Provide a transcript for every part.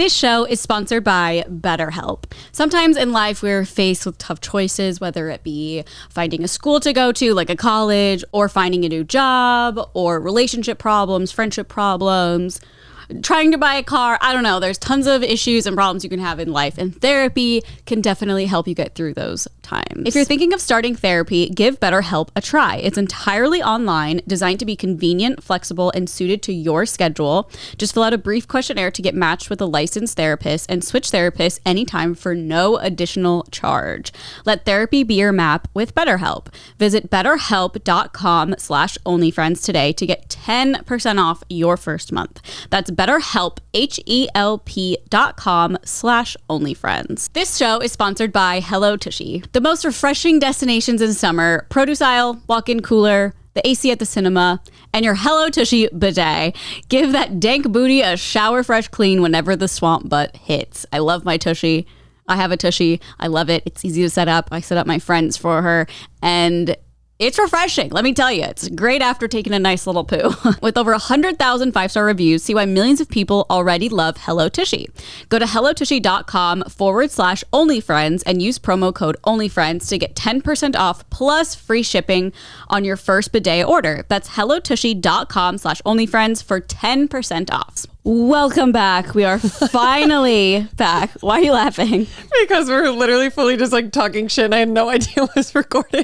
This show is sponsored by BetterHelp. Sometimes in life we're faced with tough choices, whether it be finding a school to go to, like a college, or finding a new job, or relationship problems, friendship problems, trying to buy a car. I don't know. There's tons of issues and problems you can have in life, and therapy can definitely help you get through those times. If you're thinking of starting therapy, give BetterHelp a try. It's entirely online, designed to be convenient, flexible, and suited to your schedule. Just fill out a brief questionnaire to get matched with a licensed therapist and switch therapists anytime for no additional charge. Let therapy be your map with BetterHelp. Visit betterhelp.com/onlyfriends today to get 10% off your first month. That's BetterHelp, HELP.com/onlyfriends. This show is sponsored by Hello Tushy. The most refreshing destinations in summer: produce aisle, walk-in cooler, the AC at the cinema, and your Hello Tushy bidet. Give that dank booty a shower fresh clean whenever the swamp butt hits. I love my Tushy. I have a Tushy. I love it. It's easy to set up. I set up my friends for her, and it's refreshing. Let me tell you, it's great after taking a nice little poo. With over 100,000 5-star reviews, see why millions of people already love Hello Tushy. Go to hellotushy.com/onlyfriends and use promo code onlyfriends to get 10% off plus free shipping on your first bidet order. That's hellotushy.com/onlyfriends for 10% off. Welcome back. We are finally back. Why are you laughing? Because we're literally fully just like talking shit and I had no idea it was recording.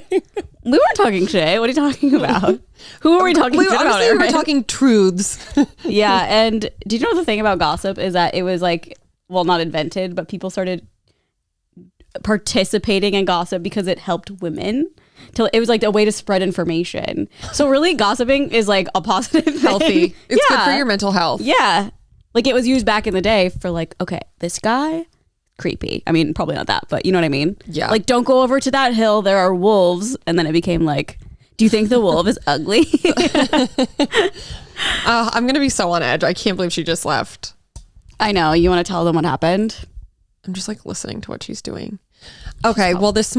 We weren't talking shit. What are you talking about? Who are we talking shit about? We were talking truths. Yeah. And do you know the thing about gossip is that it was like, well, not invented, but people started participating in gossip because it helped women. It was like a way to spread information. So really gossiping is like a positive thing. Healthy. It's good for your mental health. Yeah. Like it was used back in the day for like, okay, this guy, creepy. I mean, probably not that, but you know what I mean? Yeah. Like, don't go over to that hill. There are wolves. And then it became like, do you think the wolf is ugly? I'm going to be so on edge. I can't believe she just left. I know. You want to tell them what happened? I'm just like listening to what she's doing. Okay, well, last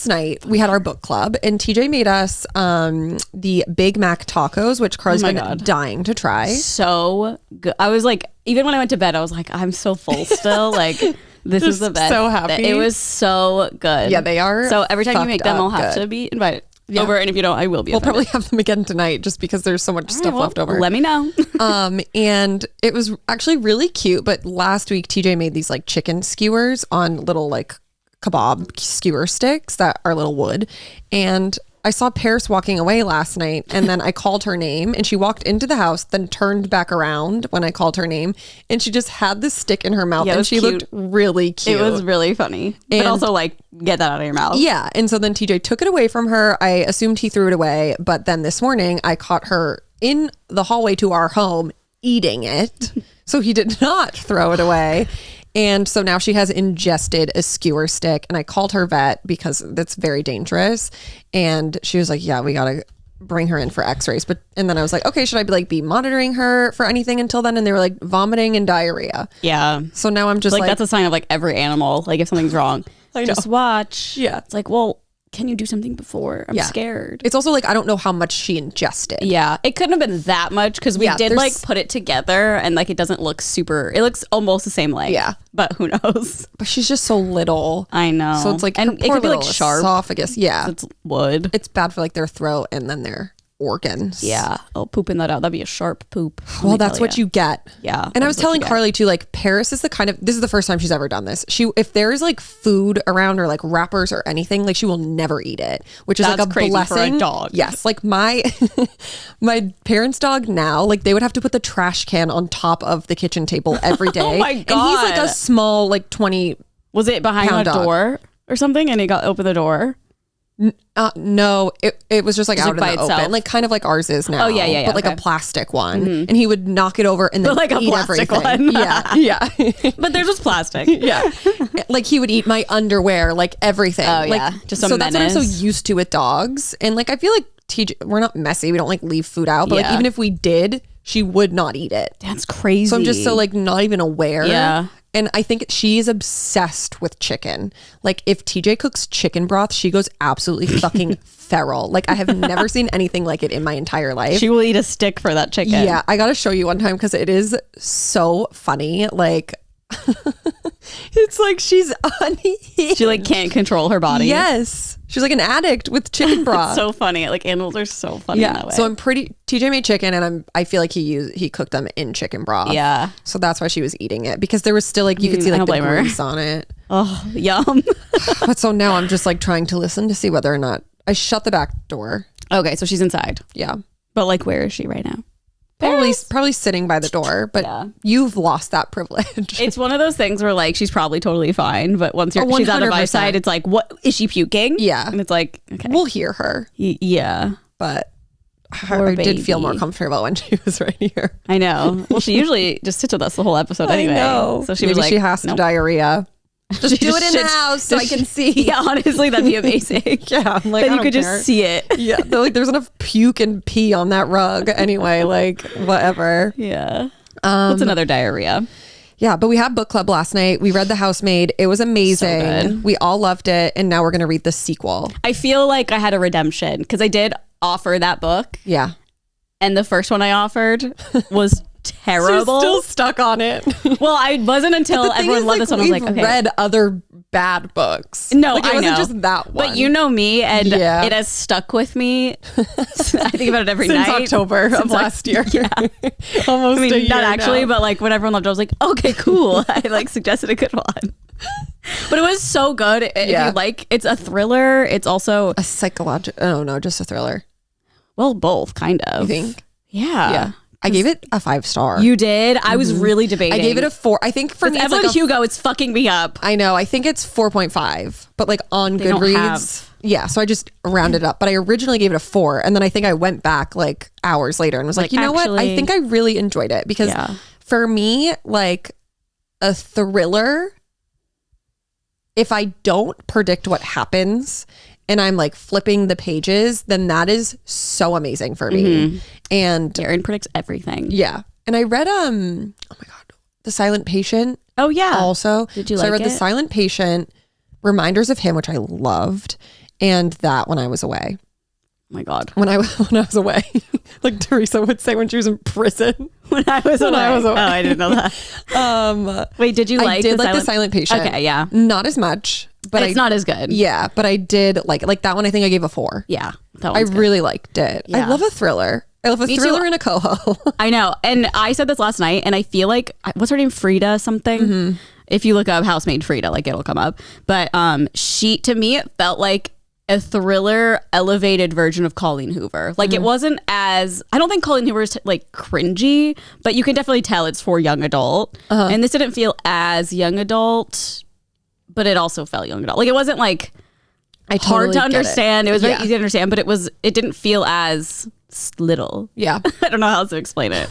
night we had our book club and TJ made us the Big Mac tacos, which Carly's been dying to try. So good. I was like, even when I went to bed, I was like, I'm so full still. Like, this is the best. So happy. It was so good. Yeah, they are. So every time you make them, I'll have to be invited over. And if you don't, I will be. We'll probably have them again tonight just because there's so much stuff left over. Let me know. And it was actually really cute. But last week, TJ made these like chicken skewers on little like kebab skewer sticks that are little wood. And I saw Paris walking away last night, and then I called her name and she walked into the house, then turned back around when I called her name, and she just had this stick in her mouth. Yeah, and she looked really cute. It was really funny. But also like, get that out of your mouth. Yeah. And so then TJ took it away from her. I assumed he threw it away, but then this morning I caught her in the hallway to our home eating it. So he did not throw it away. And so now she has ingested a skewer stick, and I called her vet because that's very dangerous. And she was like, yeah, we got to bring her in for x-rays. And then I was like, okay, should I be monitoring her for anything until then? And they were like vomiting and diarrhea. Yeah. So now I'm just like that's a sign of like every animal. Like if something's wrong, just watch. Yeah. It's like, well, can you do something before? I'm scared. It's also like, I don't know how much she ingested. Yeah. It couldn't have been that much because we did like put it together and like it doesn't look super, it looks almost the same length. Yeah. But who knows? But she's just so little. I know. So it's like, and it could be like sharp. Esophagus. Yeah. It's wood. It's bad for like their throat and then their organs. Yeah. Oh, pooping that out. That'd be a sharp poop. Well, that's what you get. Yeah. And I was telling Carly too, like Paris is this is the first time she's ever done this. If there is like food around or like wrappers or anything, like she will never eat it, which is like a crazy blessing. For a dog. Yes. Like my parents' dog now, like they would have to put the trash can on top of the kitchen table every day. Oh my God. And he's like a small, like 20. Was it behind a door or something? And he got open the door? No, it was just like out by in the itself. open, like kind of like ours is now. Oh yeah, but like a plastic one, and he would knock it over and then like a eat plastic everything. one. Yeah. But theirs was plastic. Yeah, like he would eat my underwear, like everything. Oh like, yeah, just a so menace. That's what I'm so used to with dogs, and like I feel like TJ, we're not messy. We don't like leave food out, but like even if we did, she would not eat it. That's crazy. So I'm just so like not even aware. Yeah. And I think she's obsessed with chicken. Like if TJ cooks chicken broth, she goes absolutely fucking feral. Like I have never seen anything like it in my entire life. She will eat a stick for that chicken. Yeah, I got to show you one time because it is so funny. Like it's like she's unhinged. She like can't control her body. Yes. She's like an addict with chicken broth. It's so funny. Like animals are so funny in that way. So TJ made chicken and I feel like he cooked them in chicken broth. Yeah. So that's why she was eating it because there was still like you could see like the grease on it. Oh, yum. But so now I'm just like trying to listen to see whether or not I shut the back door. Okay, so she's inside. Yeah. But like where is she right now? Probably sitting by the door, but you've lost that privilege. It's one of those things where like she's probably totally fine, but once she's out of eyesight, it's like, what is she puking? Yeah. And it's like, okay. We'll hear her. Yeah. But I did feel more comfortable when she was right here. I know. Well, she usually just sits with us the whole episode anyway. I know. So she Maybe was like, she has to diarrhea. Just do it in the house so I can see. Yeah, honestly, that'd be amazing. Yeah, I'm like, then you could just see it. Yeah, like there's enough puke and pee on that rug anyway. Like whatever. Yeah. What's another diarrhea? Yeah, but we had book club last night. We read The Housemaid. It was amazing. So good. We all loved it, and now we're gonna read the sequel. I feel like I had a redemption because I did offer that book. Yeah, and the first one I offered was terrible. Still stuck on it. Well, I wasn't until everyone loved this one. I was like, okay. Read other bad books. No, like, it I wasn't know. Just that one. But you know me, and it has stuck with me. I think about it every Since night. October of last year. Yeah, almost. I mean, a year not actually, now. but like when everyone loved it, I was like, okay, cool. I like suggested a good one. But it was so good. If you like, it's a thriller. It's also a psychological. Oh no, just a thriller. Well, both kind of. You think? Yeah. I gave it a 5-star. You did? I was really debating. I gave it a 4. I think for me, it's Evelyn like Hugo, it's fucking me up. I know. I think it's 4.5, but like on They don't Goodreads. have- Yeah. So I just rounded up, but I originally gave it a 4. And then I think I went back like hours later and was like, you know what? I think I really enjoyed it because for me, like a thriller, if I don't predict what happens and I'm like flipping the pages, then that is so amazing for me. And Darren predicts everything. yeah. And I read oh my God, The Silent Patient. Oh yeah. Also. Did you so like I read it? The Silent Patient, Reminders of Him, which I loved, and that when I was away. Oh my God. When I was away. Like Teresa would say when she was in prison. When I was away. Oh, I didn't know that. Wait, did you like I did like The Silent Patient. Okay, yeah. Not as much. But it's not as good. Yeah, but I did like that one. I think I gave a 4. Yeah. I really liked it. Yeah. I love a thriller. I love a thriller and a coho. I know. And I said this last night, and I feel like, what's her name? Frida something? If you look up Housemaid Frida, like it'll come up. But to me, it felt like a thriller elevated version of Colleen Hoover. Like it wasn't as, I don't think Colleen Hoover is like cringy, but you can definitely tell it's for young adult. And this didn't feel as young adult, but it also felt young adult. Like it wasn't like hard to understand. It was very easy to understand, but it didn't feel as little. Yeah. I don't know how else to explain it.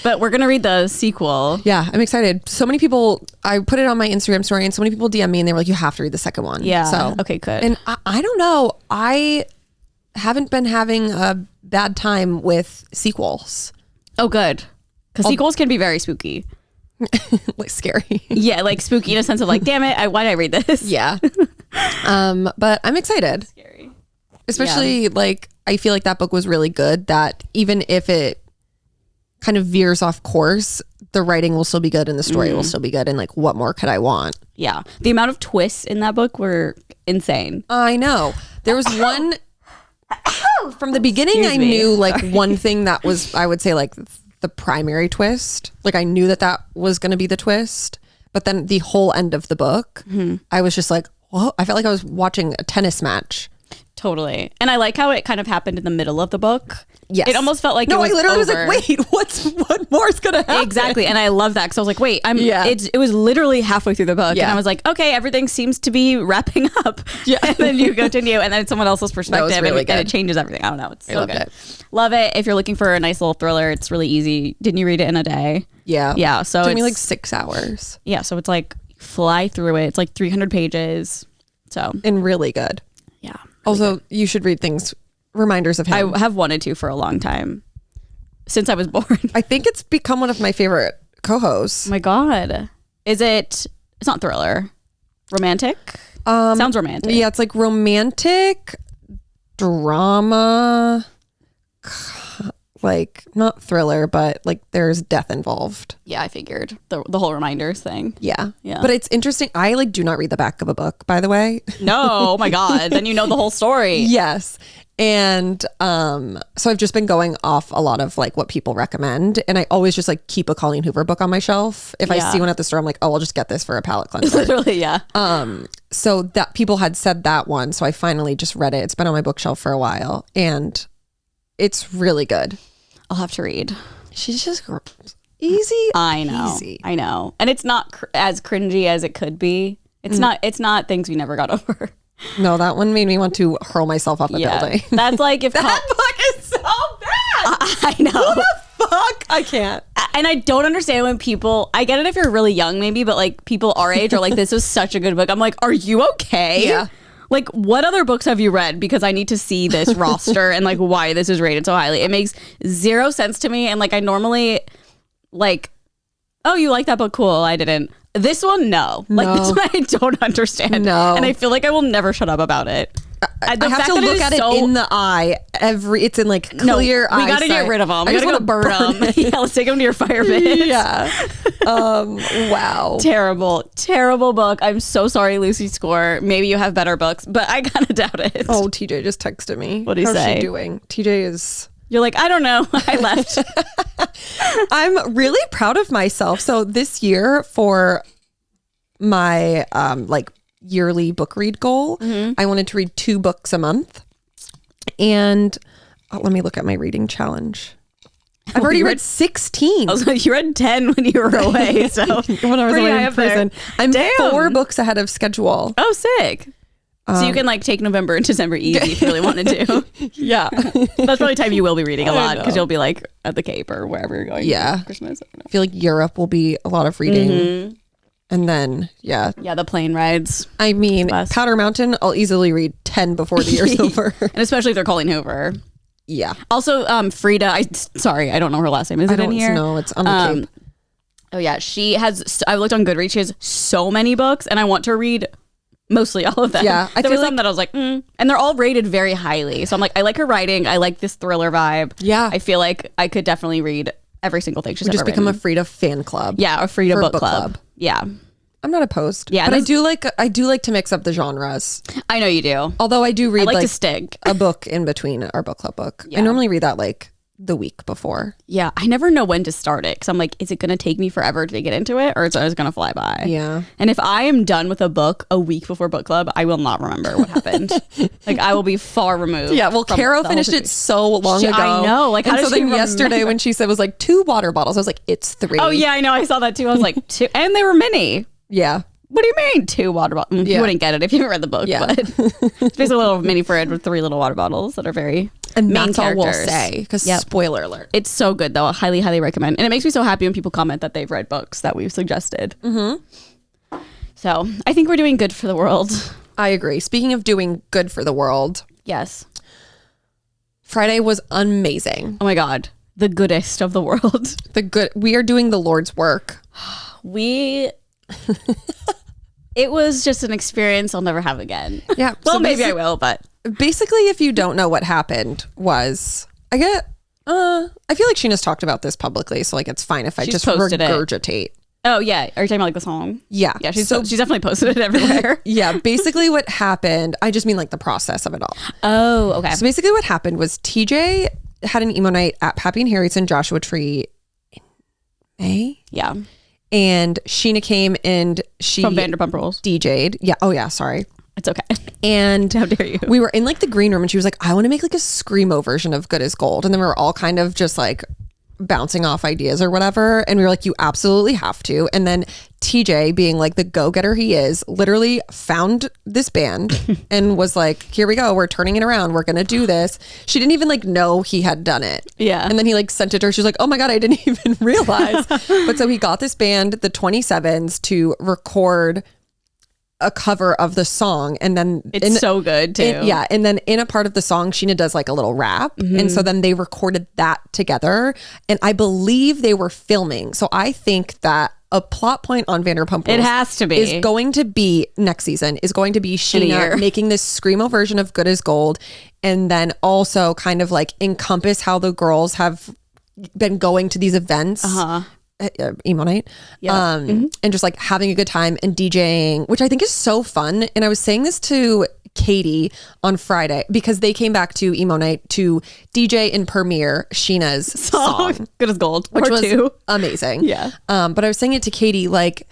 But we're going to read the sequel. Yeah, I'm excited. So many people, I put it on my Instagram story and so many people DM me and they were like, you have to read the second one. Yeah. So, okay, good. And I don't know. I haven't been having a bad time with sequels. Oh, good. Because sequels can be very spooky. Like scary. Yeah, like spooky in a sense of like, damn it, why did I read this? Yeah. But I'm excited. Scary. Especially like, I feel like that book was really good that even if it kind of veers off course, the writing will still be good and the story will still be good. And like, what more could I want? Yeah. The amount of twists in that book were insane. I know. There was one from the beginning. Excuse I me. knew like one thing that was, I would say like the primary twist. Like I knew that was going to be the twist, but then the whole end of the book, I was just like, whoa, I felt like I was watching a tennis match. Totally. And I like how it kind of happened in the middle of the book. Yes. It almost felt like no, it was I literally over. was like, wait, what more is going to happen? Exactly. And I love that because I was like, wait, Yeah. it was literally halfway through the book. Yeah. And I was like, okay, everything seems to be wrapping up. Yeah. And then you continue and then it's someone else's perspective really and it changes everything. I don't know. It's so loved good. it. Love it. If you're looking for a nice little thriller, it's really easy. Didn't you read it in a day? Yeah. Yeah. So It took me it's like 6 hours. Yeah. So it's like fly through it. It's like 300 pages. So And really good. yeah. Also, you should read things, Reminders of Him. I have wanted to for a long time since I was born. I think it's become one of my favorite co-hosts. Oh my God. It's not thriller. Romantic? Sounds romantic. Yeah, it's like romantic drama, like not thriller, but like there's death involved. Yeah, I figured the whole reminders thing. Yeah. Yeah. But it's interesting. I like do not read the back of a book, by the way. No, oh my God. Then you know the whole story. Yes. And so I've just been going off a lot of like what people recommend. And I always just like keep a Colleen Hoover book on my shelf. If I see one at the store, I'm like, oh, I'll just get this for a palate cleanser. Literally, yeah. So that people had said that one. So I finally just read it. It's been on my bookshelf for a while. And it's really good. I'll have to read. She's just easy. I know. Easy. I know. And it's not as cringy as it could be. It's not things we never got over. No, that one made me want to hurl myself off a building. That's like if that book is so bad. I know. Who the fuck? I can't. And I don't understand when people, I get it if you're really young maybe, but like people our age are like, this was such a good book. I'm like, are you okay? Yeah. Like, what other books have you read? Because I need to see this roster and like why this is rated so highly. It makes zero sense to me. And like I normally like, oh, you like that book? Cool. I didn't. This one, no. Like this one, I don't understand. No. And I feel like I will never shut up about it. I have to look at it in the eye. It's in like clear eyesight. We got to get rid of them. We got to go burn them. Yeah, let's take them to your fire pit. Yeah. Wow. Terrible book. I'm so sorry, Lucy Score. Maybe you have better books, but I kind of doubt it. Oh, TJ just texted me. What did he say? How's she doing? TJ is... You're like, I don't know. I left. I'm really proud of myself. So this year for my like yearly book read goal, I wanted to read 2 books a month. And let me look at my reading challenge. I've already read 16. I was like, you read 10 when you were away. So when I was away in prison. I'm 4 books ahead of schedule. Oh, sick. So you can like take November and December easy if you really wanted to. Yeah. That's probably time you will be reading a lot because you'll be like at the Cape or wherever you're going. Yeah. For Christmas. I feel like Europe will be a lot of reading. And then, yeah. Yeah, the plane rides. I mean, Powder Mountain, I'll easily read 10 before the year's over. And especially if they're Colleen Hoover. Yeah. Also, Frida, I don't know her last name. Is it in here? No, it's on the Cape. Oh, yeah. She has, I looked on Goodreads. She has so many books and I want to read mostly all of them. Yeah. There was some that I was like, and they're all rated very highly. So I'm like, I like her writing. I like this thriller vibe. Yeah. I feel like I could definitely read every single thing she's ever just become written. a Frida fan club. Yeah, a Frida book club. Yeah. I'm not opposed. Yeah, but I do like to mix up the genres. I know you do. Although I do read I like to stick a book in between our book club book. Yeah. I normally read that like the week before. Yeah, I never know when to start it because I'm like, is it going to take me forever to get into it or is it going to fly by? Yeah. And if I am done with a book a week before book club, I will not remember what happened. Like I will be far removed. Yeah, well, Caro finished it so long ago. I know. Like, how and did so she then yesterday remember? when she said it was like 2 water bottles, I was like, it's 3. Oh yeah, I know. I saw that too. I was like 2, and they were mini. Yeah. What do you mean 2 water bottles? Yeah. You wouldn't get it if you haven't read the book. Yeah. But it's basically a little mini fridge with 3 little water bottles that are very And main that's all we'll characters. say because spoiler alert. It's so good though. I highly, highly recommend. And it makes me so happy when people comment that they've read books that we've suggested. So I think we're doing good for the world. I agree. Speaking of doing good for the world, Yes. Friday was amazing. Oh my God. The goodest of the world. We are doing the Lord's work. It was just an experience I'll never have again. Yeah. Well, so maybe I will, but basically, if you don't know what happened was, I feel like Sheena's talked about this publicly, so like it's fine if I She's just posted it. regurgitate. oh yeah. Are you talking about like the song? Yeah. Yeah, she's definitely posted it everywhere. Yeah, basically what happened, I just mean like the process of it all. Oh, okay. So basically what happened was TJ had an emo night at Pappy and Harriet's in Joshua Tree in May. Yeah. And Sheena came and she From Vanderpump Rules. DJ'd. Yeah. Oh yeah. Sorry. It's okay. And How dare you? we were in like the green room and she was like, I want to make like a Screamo version of Good as Gold. And then we were all kind of just like bouncing off ideas or whatever. And we were like, you absolutely have to. And then TJ, being like the go-getter he is, literally found this band and was like, here we go. We're turning it around. We're going to do this. She didn't even like know he had done it. Yeah. And then he like sent it to her. She was like, oh my God, I didn't even realize. But so he got this band, the 27s, to record a cover of the song, and then It's so good too. And then in a part of the song Sheena does like a little rap, and so then they recorded that together, and I believe they were filming, so I think that a plot point on Vanderpump It Rules has to be. is going to be next season is going to be Sheena making this screamo version of Good as Gold, and then also kind of like encompass how the girls have been going to these events. Emo night, and just like having a good time and DJing, which I think is so fun. And I was saying this to Katie on Friday because they came back to emo night to DJ and premiere Sheena's song Good as Gold, which was amazing. But I was saying it to Katie, like,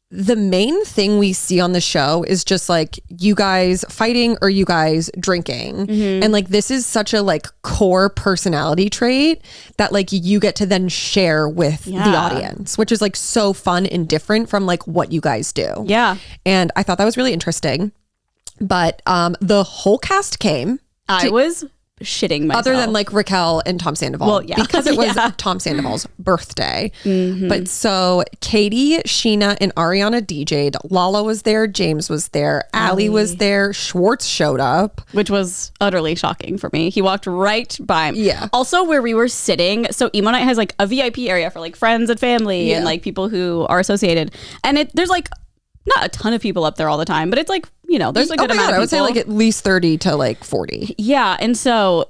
the main thing we see on the show is just like you guys fighting or you guys drinking. And like, this is such a like core personality trait that like you get to then share with the audience, which is like so fun and different from like what you guys do. And I thought that was really interesting. But the whole cast came. I was shitting myself. Other than like Raquel and Tom Sandoval. Well, yeah. Because it was Tom Sandoval's birthday. But so Katie, Sheena, and Ariana DJ'd. Lala was there. James was there. Allie was there. Schwartz showed up. Which was utterly shocking for me. He walked right by me. Yeah. Also, where we were sitting, so Emo Night has like a VIP area for like friends and family and like people who are associated. And there's like not a ton of people up there all the time, but it's like, you know, there's a good amount of people. I would say like at least 30 to like 40. Yeah. And so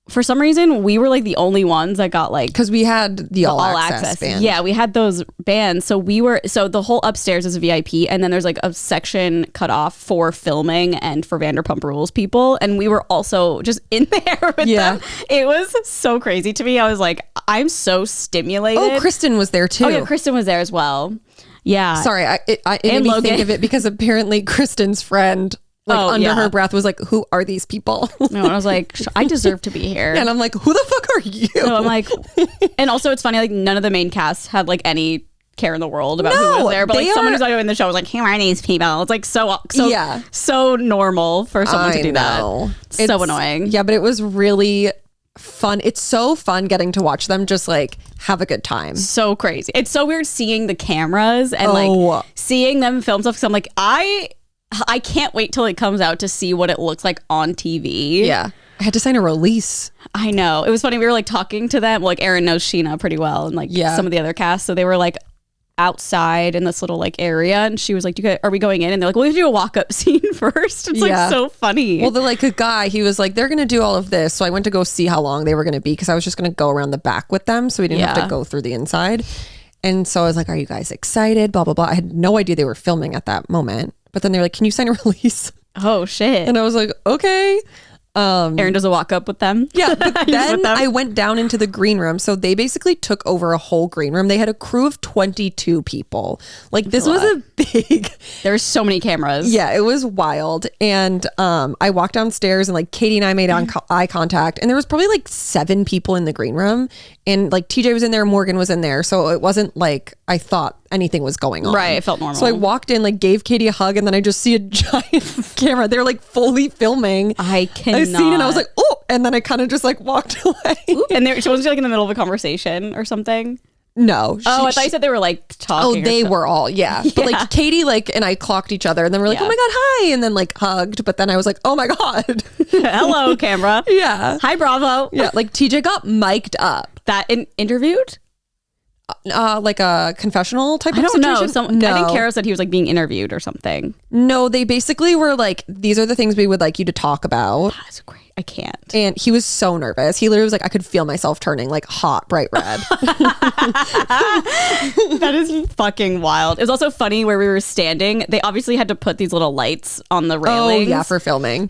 for some reason, we were like the only ones that got like, because we had the all access band. Yeah, we had those bands. So the whole upstairs is a VIP, and then there's like a section cut off for filming and for Vanderpump Rules people. And we were also just in there with them. It was so crazy to me. I was like, I'm so stimulated. Oh, Kristen was there too. Oh yeah, Kristen was there as well. Yeah. Sorry, it made me think of it because apparently Kristen's friend, like under her breath, was like, "Who are these people?" No, and I was like, I deserve to be here. And I'm like, "Who the fuck are you?" No, I'm like, and also it's funny, like none of the main cast had like any care in the world about who was there, but like someone who's not in the show was like, "Who are these people?" It's like so normal for someone to do that. It's so annoying. Yeah, but it was really fun. It's so fun getting to watch them just like have a good time. So crazy. It's so weird seeing the cameras and like seeing them film stuff, because I'm like, I can't wait till it comes out to see what it looks like on TV. Yeah. I had to sign a release. I know. It was funny. We were like talking to them. Like Erin knows Sheena pretty well and like some of the other cast. So they were like outside in this little like area, and she was like, are we going in? And they're like, well, we have to do a walk-up scene first. It's like so funny. Well, like a guy, he was like, they're gonna do all of this, so I went to go see how long they were gonna be, because I was just gonna go around the back with them, so we didn't have to go through the inside. And so I was like, are you guys excited, blah blah blah. I had no idea they were filming at that moment, but then they're like, can you sign a release? Oh shit. And I was like, okay. Erin does a walk up with them. Yeah, but then I went down into the green room. So they basically took over a whole green room. They had a crew of 22 people. Like, this was a big... There were so many cameras. Yeah, it was wild. And I walked downstairs, and like Katie and I made eye contact, and there was probably like 7 people in the green room. And like TJ was in there, Morgan was in there. So it wasn't like I thought anything was going on. Right, it felt normal. So I walked in, like gave Katie a hug, and then I just see a giant camera. They're like fully filming. I cannot. I seen it, and I was like, oh, and then I kind of just like walked away. And she wasn't like in the middle of a conversation or something? No. I thought you said they were like talking. Oh, they were all, But like Katie and I clocked each other, and then we're like, oh my God, hi. And then like hugged. But then I was like, oh my God. Hello, camera. Yeah. Hi, Bravo. Yeah. Like TJ got mic'd up. That interviewed? Like a confessional type of situation? I don't know. I think Kara said he was like being interviewed or something. No, they basically were like, these are the things we would like you to talk about. That's great. I can't. And he was so nervous. He literally was like, I could feel myself turning like hot, bright red. That is fucking wild. It was also funny where we were standing. They obviously had to put these little lights on the railings. Oh, yeah, for filming.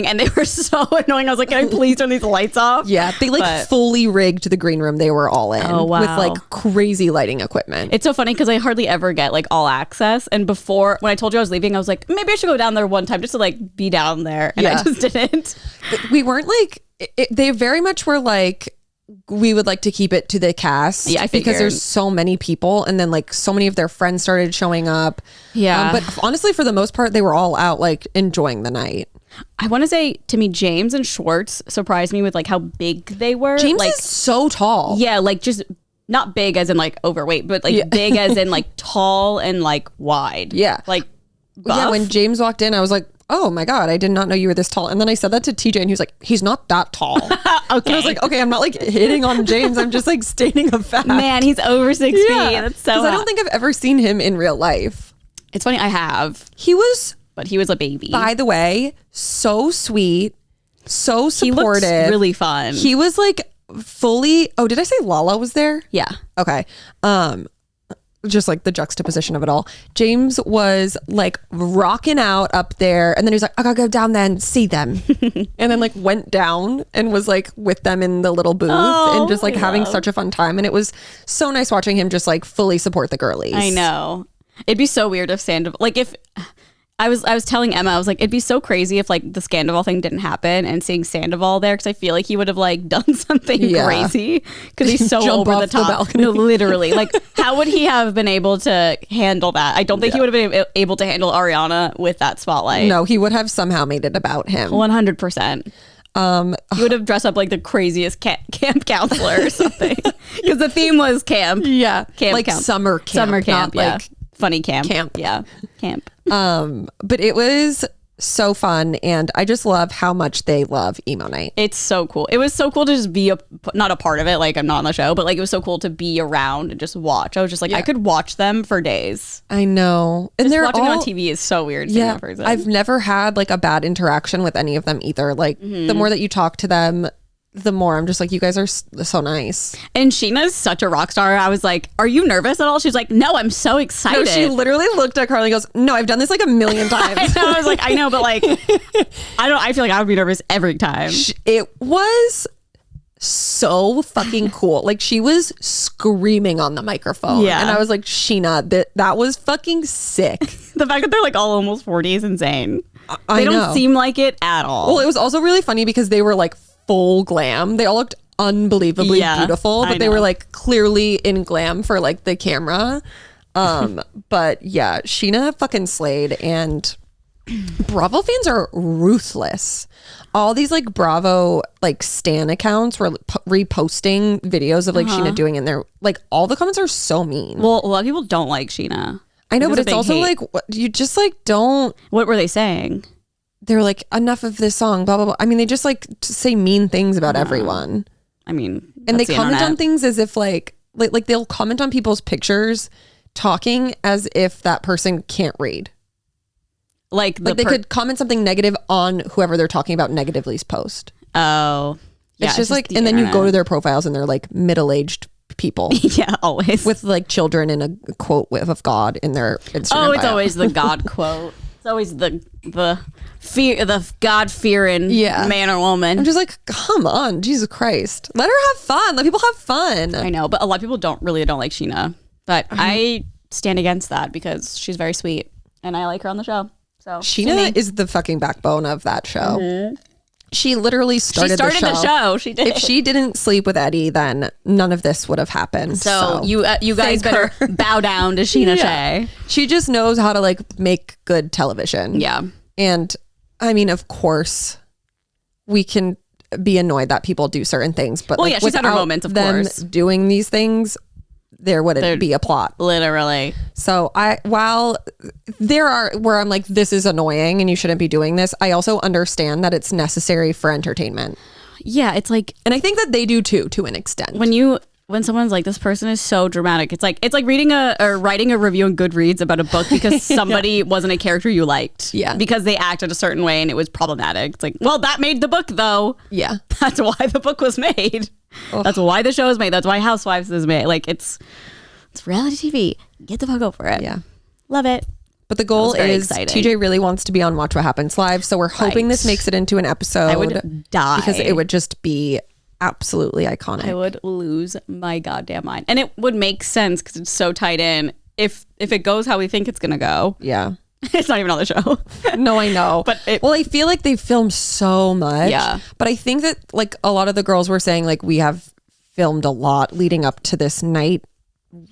And they were so annoying. I was like, can I please turn these lights off? Yeah, they fully rigged the green room they were all in. Oh, wow. With like crazy lighting equipment. It's so funny because I hardly ever get like all access. And before, when I told you I was leaving, I was like, maybe I should go down there one time just to like be down there. And I just didn't. We weren't like, they very much were like, we would like to keep it to the cast. Yeah, I figured. Because there's so many people, and then like so many of their friends started showing up. Yeah. But honestly, for the most part, they were all out like enjoying the night. I want to say, to me, James and Schwartz surprised me with like how big they were. James like, is so tall. Yeah, like just not big as in like overweight, but like big as in like tall and like wide. Yeah. Like buff. Yeah, when James walked in, I was like, oh my God, I did not know you were this tall. And then I said that to TJ and he was like, he's not that tall. Okay. And I was like, okay, I'm not like hitting on James. I'm just like stating a fact. Man, he's over 6 feet. That's so hot. I don't think I've ever seen him in real life. It's funny, I have. But he was a baby. By the way, so sweet, so supportive. He looks really fun. He was like fully, oh, did I say Lala was there? Yeah. Okay. Just like the juxtaposition of it all. James was like rocking out up there and then he was like, I gotta go down there and see them. And then like went down and was like with them in the little booth and just like having such a fun time. And it was so nice watching him just like fully support the girlies. I know. It'd be so weird if Sandoval, like if I was telling Emma, I was like, it'd be so crazy if like the Sandoval thing didn't happen and seeing Sandoval there, because I feel like he would have like done something crazy because he's so Jump over off the top. balcony. No, literally. Like, how would he have been able to handle that? I don't think he would have been able to handle Ariana with that spotlight. No, he would have somehow made it about him. 100%. He would have dressed up like the craziest camp counselor or something, because the theme was camp. Yeah, camp, like camp. summer camp, not yeah. like funny camp. Yeah, camp. But it was so fun, and I just love how much they love emo night. It's so cool. It was so cool to just be not a part of it. Like, I'm not on the show, but like it was so cool to be around and just watch. I was just like, I could watch them for days. I know, and just they're watching all on TV is so weird. Yeah, person. I've never had like a bad interaction with any of them either. Like the more that you talk to them, the more I'm just like, you guys are so nice. And Sheena's such a rock star. I was like, are you nervous at all? She's like, no, I'm so excited. No, she literally looked at Carly and goes, no, I've done this like a million times. I was like, I know, but like, I feel like I would be nervous every time. It was so fucking cool. Like she was screaming on the microphone. Yeah. And I was like, Sheena, that was fucking sick. The fact that they're like all almost 40 is insane. I they know. don't seem like it at all. Well, it was also really funny because they were like full glam. They all looked unbelievably beautiful, but they were like clearly in glam for like the camera. But yeah, Sheena fucking slayed, and Bravo fans are ruthless. All these like Bravo like stan accounts were reposting videos of like Sheena doing it, and they're like, all the comments are so mean. Well, a lot of people don't like Sheena. I know, but it's also like, you just like don't. What were they saying? They're like, enough of this song, blah, blah, blah. I mean, they just like say mean things about everyone. I mean, and they comment on things as if like they'll comment on people's pictures talking as if that person can't read. Like they could comment something negative on whoever they're talking about negativelly's post. Oh. Yeah, it's just like, and then you go to their profiles and they're like middle-aged people. Yeah, always. With like children and a quote of God in their Instagram it's bio. always the God quote. It's always the fear, the God-fearing man or woman. I'm just like, come on, Jesus Christ. Let her have fun. Let people have fun. I know, but a lot of people don't like Sheena. But I stand against that because she's very sweet and I like her on the show. So Sheena is the fucking backbone of that show. Mm-hmm. She literally started the show. She did. If she didn't sleep with Eddie, then none of this would have happened. So you guys better bow down to Sheena Shea. She just knows how to like make good television. Yeah. And I mean, of course, we can be annoyed that people do certain things, but like, she's had her moments, of course. Doing these things, there wouldn't be a plot. Literally. So while there are where I'm like, this is annoying and you shouldn't be doing this, I also understand that it's necessary for entertainment. Yeah, it's like, and I think that they do too, to an extent. When someone's like, this person is so dramatic, it's like reading or writing a review on Goodreads about a book because somebody wasn't a character you liked. Yeah. Because they acted a certain way and it was problematic. It's like, well, that made the book though. Yeah. That's why the book was made. Ugh. That's why the show was made. That's why Housewives is made. Like it's reality TV. Get the fuck over it. Yeah. Love it. But the goal is TJ really wants to be on Watch What Happens Live. So we're hoping this makes it into an episode. I would die. Because it would just be absolutely iconic. I would lose my goddamn mind. And it would make sense because it's so tied in. If it goes how we think it's going to go. Yeah. It's not even on the show. No, I know. But I feel like they filmed so much. Yeah. But I think that like a lot of the girls were saying like we have filmed a lot leading up to this night.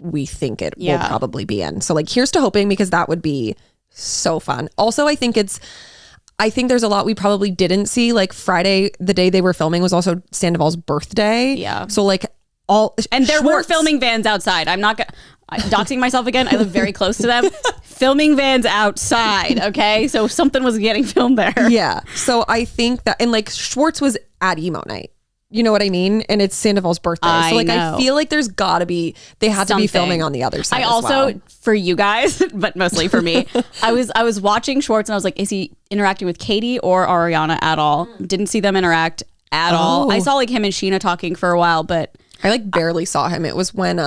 We think it will probably be in. So like here's to hoping, because that would be so fun. Also, I think there's a lot we probably didn't see. Like Friday, the day they were filming, was also Sandoval's birthday. Yeah. So like there were filming vans outside. I'm not gonna. doxing myself again. I live very close to them. Filming vans outside. Okay. So something was getting filmed there. Yeah. So I think that, and like Schwartz was at emo night. You know what I mean? And it's Sandoval's birthday. So like, I feel like there's gotta be, they had to be filming on the other side. I also, for you guys, but mostly for me, I was watching Schwartz and I was like, is he interacting with Katie or Ariana at all? Didn't see them interact at all. I saw like him and Sheena talking for a while, but I like barely saw him. It was when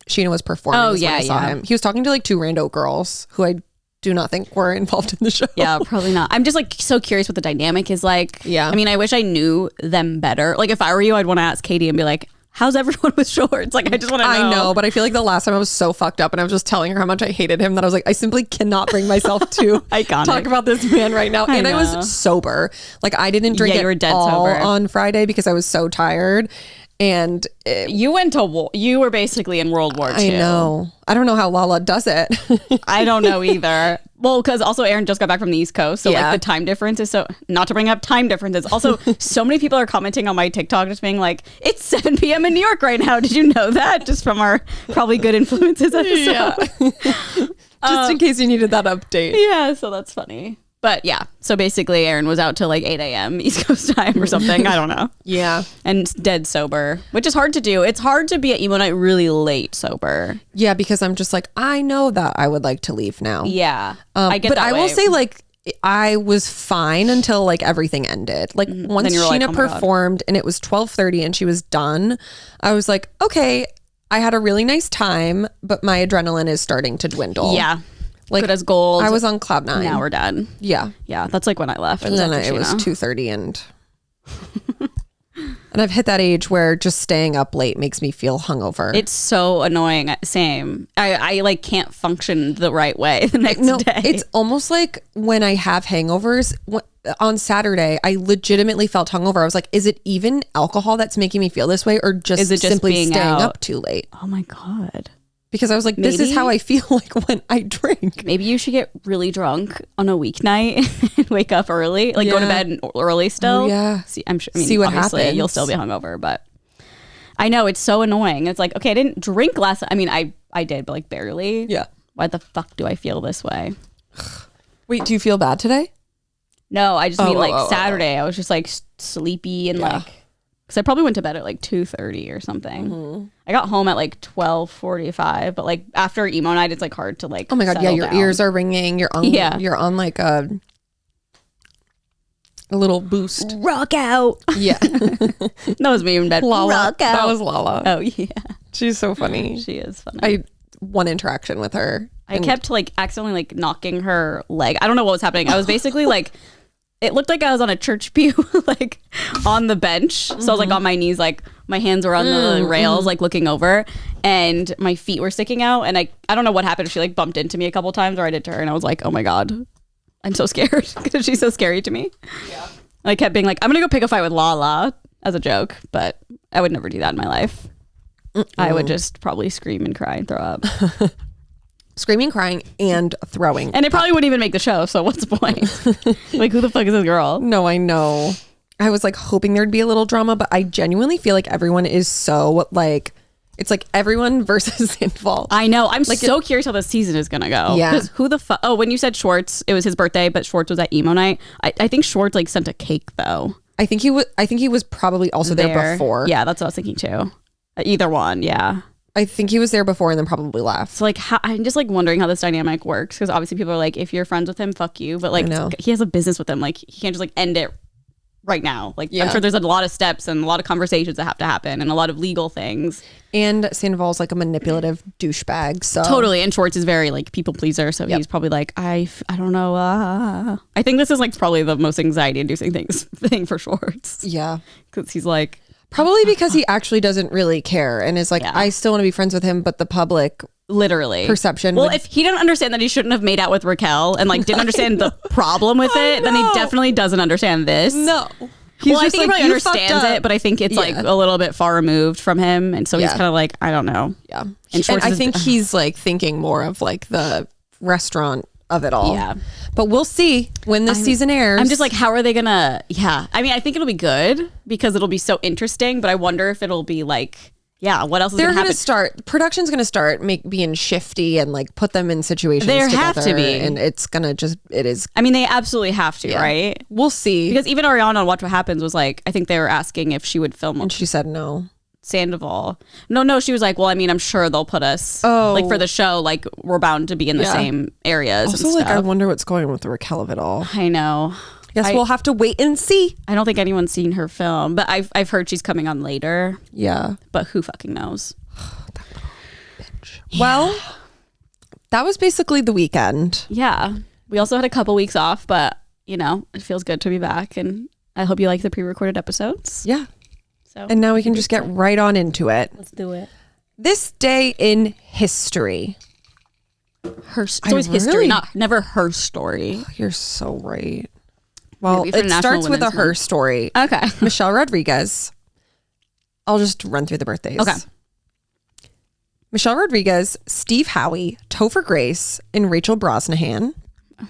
Sheena was performing. Oh, when yeah, I saw him. He was talking to like 2 rando girls who I do not think were involved in the show. Yeah, probably not. I'm just like so curious what the dynamic is like. Yeah. I mean, I wish I knew them better. Like if I were you, I'd want to ask Katie and be like, how's everyone with Schwartz? Like I just want to know. I know, but I feel like the last time I was so fucked up and I was just telling her how much I hated him that I was like, I simply cannot bring myself to talk about this man right now. And I was sober. Like I didn't drink you were dead sober on Friday because I was so tired. And you went to war. You were basically in World War II. I know. I don't know how Lala does it. I don't know either. Well, because also Aaron just got back from the East Coast. So like the time difference is so, not to bring up time differences. Also, so many people are commenting on my TikTok just being like, it's 7 p.m. in New York right now. Did you know that? Just from our probably good influences episode. Yeah. Just in case you needed that update. Yeah, so that's funny. But yeah, so basically Aaron was out till like 8 a.m. East Coast time or something. I don't know. Yeah. And dead sober, which is hard to do. It's hard to be at emo night really late sober. Yeah, because I'm just like, I know that I would like to leave now. Yeah. I get but that I way. will say like, I was fine until like everything ended. Like once Sheena performed and it was 12:30 and she was done, I was like, okay, I had a really nice time, but my adrenaline is starting to dwindle. Yeah. Like good as gold. I was on cloud 9. Now we're done. Yeah. Yeah. That's like when I left. And then it was 2:30 and and I've hit that age where just staying up late makes me feel hungover. It's so annoying. Same. I like can't function the right way the next day. It's almost like when I have hangovers on Saturday, I legitimately felt hungover. I was like, is it even alcohol that's making me feel this way or just, is it just simply being staying out? up too late? Oh my God. Because I was like, this is how I feel like when I drink. Maybe you should get really drunk on a weeknight and wake up early, like go to bed early still. Oh, yeah. See, I mean, see what happens. You'll still be hungover, but I know it's so annoying. It's like, okay, I didn't drink last. I mean, I did, but like barely. Yeah. Why the fuck do I feel this way? Wait, do you feel bad today? No, I just mean like Saturday. I was just like sleepy and like, because I probably went to bed at like 2:30 or something. Mm-hmm. I got home at like 12:45, but like after emo night, it's like hard to like. Oh my God! Yeah, your down. ears are ringing. You're on. You're on like a little boost. Rock out. Yeah, that was me in bed. Lala. Rock out. That was Lala. Oh yeah, she's so funny. She is funny. One interaction with her. I kept like accidentally like knocking her leg. I don't know what was happening. I was basically like. It looked like I was on a church pew, like on the bench. So I was like on my knees, like my hands were on the rails, like looking over, and my feet were sticking out. And I don't know what happened. She like bumped into me a couple times, or I did to her, and I was like, oh my God, I'm so scared because she's so scary to me. Yeah. I kept being like, I'm gonna go pick a fight with Lala as a joke, but I would never do that in my life. I would just probably scream and cry and throw up. Screaming, crying, and throwing. And it probably wouldn't even make the show, so what's the point? Like, who the fuck is this girl? No, I know. I was like hoping there'd be a little drama, but I genuinely feel like everyone is so like, it's like everyone versus Sandoval. I know. I'm like, so curious how this season is gonna go. Yeah. Because who the fuck? Oh, when you said Schwartz, it was his birthday, but Schwartz was at emo night. I think Schwartz like sent a cake though. I think he was probably also there before. Yeah, that's what I was thinking too. Either one, yeah. I think he was there before and then probably left. So like, I'm just like wondering how this dynamic works because obviously people are like, if you're friends with him, fuck you. But like, he has a business with him. Like, he can't just like end it right now. Like, I'm sure there's a lot of steps and a lot of conversations that have to happen and a lot of legal things. And Sandoval's like a manipulative douchebag. So totally. And Schwartz is very like people pleaser. So he's probably like, I don't know. I think this is like probably the most anxiety inducing thing for Schwartz. Yeah. Because he's like. Probably because he actually doesn't really care and is like, I still want to be friends with him, but the public literally perception. Well, if he didn't understand that he shouldn't have made out with Raquel and like didn't understand the problem with it, then he definitely doesn't understand this. No. Well, I think he probably understands it, but I think it's like a little bit far removed from him. And so he's kind of like, I don't know. Yeah. And I think he's like thinking more of like the restaurant of it all. Yeah. But we'll see when this season airs. I'm just like, how are they gonna? Yeah. I mean, I think it'll be good because it'll be so interesting. But I wonder if it'll be like yeah, what else is They're going to going happen? to start, production's going to start being shifty and like put them in situations They together. have to be. And it's going to it is. I mean, they absolutely have to, right? We'll see. Because even Ariana on Watch What Happens was like, I think they were asking if she would film And she said no. Sandoval. No, she was like, well, I mean, I'm sure they'll put us, like for the show, like we're bound to be in the same areas Also, and like, stuff. I wonder what's going on with Raquel of it all. I know. Guess we'll have to wait and see. I don't think anyone's seen her film, but I've heard she's coming on later. Yeah. But who fucking knows? Yeah. Well, that was basically the weekend. Yeah. We also had a couple weeks off, but you know, it feels good to be back. And I hope you like the pre-recorded episodes. Yeah. So, and now we can just get right on into it. let's do it. This day in history. It's always history, never her story. You're so right. Well, Maybe for it National starts with a Women's her Month. story. Okay. Michelle Rodriguez. I'll just run through the birthdays. Okay. Michelle Rodriguez, Steve Howie, Topher Grace, and Rachel Brosnahan.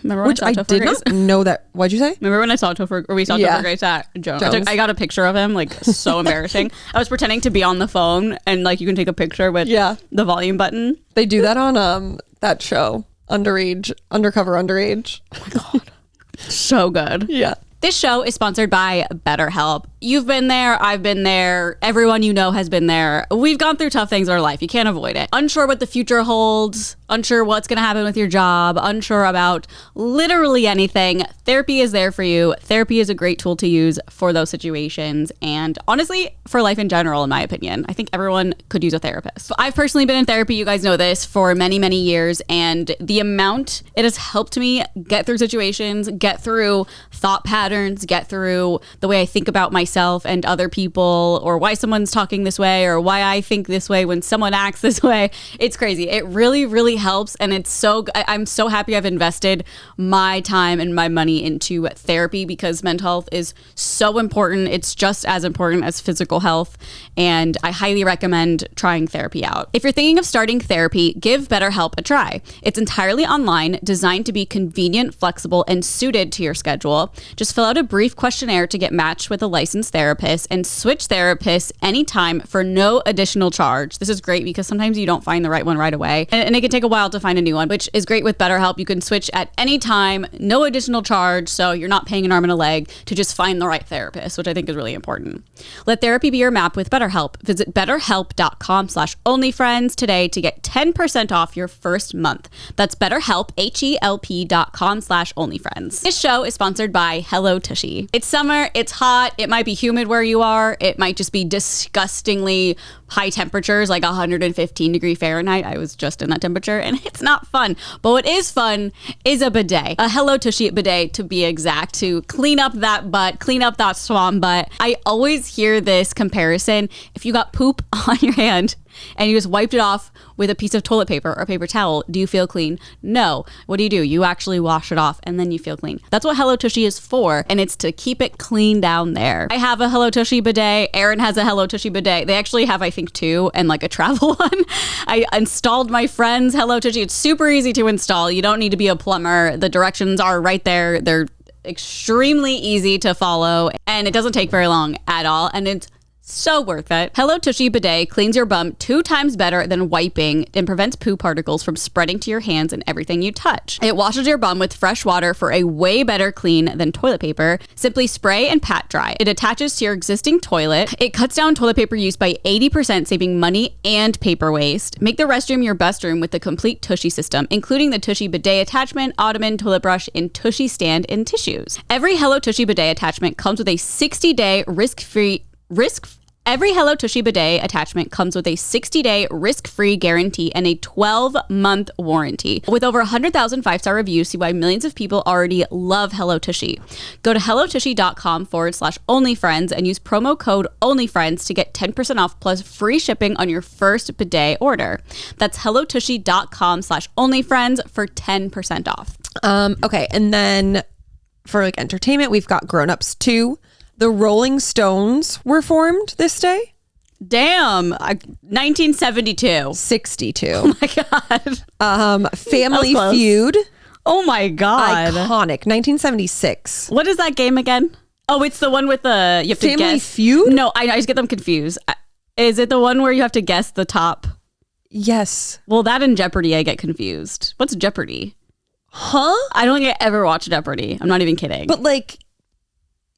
Remember when Which I I saw Topher did Grace? not know that. What'd you say? Remember when I saw Topher, or we saw Yeah. Topher Grace at Jones? Jones. I got a picture of him, like so embarrassing. I was pretending to be on the phone, and like you can take a picture with the volume button. They do that on that show, Undercover Underage. Oh my God. So good. Yeah. This show is sponsored by BetterHelp. You've been there. I've been there. Everyone you know has been there. We've gone through tough things in our life. You can't avoid it. Unsure what the future holds. Unsure what's going to happen with your job. Unsure about literally anything. Therapy is there for you. Therapy is a great tool to use for those situations. And honestly, for life in general, in my opinion, I think everyone could use a therapist. I've personally been in therapy. You guys know this for many, many years. And the amount it has helped me get through situations, get through thought patterns, get through the way I think about myself and other people, or why someone's talking this way, or why I think this way when someone acts this way. It's crazy. It really, really helps. And it's I'm so happy I've invested my time and my money into therapy, because mental health is so important. It's just as important as physical health. And I highly recommend trying therapy out. If you're thinking of starting therapy, give BetterHelp a try. It's entirely online, designed to be convenient, flexible, and suited to your schedule. Just fill out a brief questionnaire to get matched with a licensed therapist, and switch therapists anytime for no additional charge. This is great because sometimes you don't find the right one right away, and it can take a while to find a new one, which is great with BetterHelp. You can switch at any time, no additional charge, so you're not paying an arm and a leg to just find the right therapist, which I think is really important. Let therapy be your map with BetterHelp. Visit betterhelp.com/onlyfriends today to get 10% off your first month. That's BetterHelp, HELP.com/onlyfriends. This show is sponsored by Hello Tushy. It's summer, it's hot, it might be humid where you are, it might just be disgustingly high temperatures, like 115 Fahrenheit. I was just in that temperature, and it's not fun. But what is fun is a bidet. A Hello Tushy bidet, to be exact, to clean up that butt, clean up that swan butt. I always hear this comparison. If you got poop on your hand and you just wiped it off with a piece of toilet paper or paper towel, do you feel clean? No. What do? You actually wash it off, and then you feel clean. That's what Hello Tushy is for, and it's to keep it clean down there. I have a Hello Tushy bidet. Aaron has a Hello Tushy bidet. They actually have, I think, two, and like a travel one. I installed my friend's Hello Tushy. It's super easy to install. You don't need to be a plumber. The directions are right there. They're extremely easy to follow, and it doesn't take very long at all, and it's so worth it. Hello Tushy bidet cleans your bum 2 times better than wiping and prevents poo particles from spreading to your hands and everything you touch. It washes your bum with fresh water for a way better clean than toilet paper. Simply spray and pat dry. It attaches to your existing toilet. It cuts down toilet paper use by 80%, saving money and paper waste. Make the restroom your best room with the complete Tushy system, including the Tushy bidet attachment, ottoman, toilet brush, and Tushy stand and tissues. Every Hello Tushy bidet attachment comes with a 60-day Every Hello Tushy bidet attachment comes with a 60-day risk-free guarantee and a 12-month warranty. With over 100,000 5-star reviews, see why millions of people already love Hello Tushy. Go to hellotushy.com/onlyfriends and use promo code onlyfriends to get 10% off plus free shipping on your first bidet order. That's hellotushy.com/onlyfriends for 10% off. Okay, and then for like entertainment, we've got Grown Ups 2. The Rolling Stones were formed this day. Damn, 1972. 62. Oh my God. Family Feud. Oh my God. Iconic. 1976. What is that game again? Oh, it's the one with the, you have to Family guess. Feud? No, I just get them confused. Is it the one where you have to guess the top? Yes. Well, that and Jeopardy, I get confused. What's Jeopardy? Huh? I don't think I ever watched Jeopardy. I'm not even kidding. But like,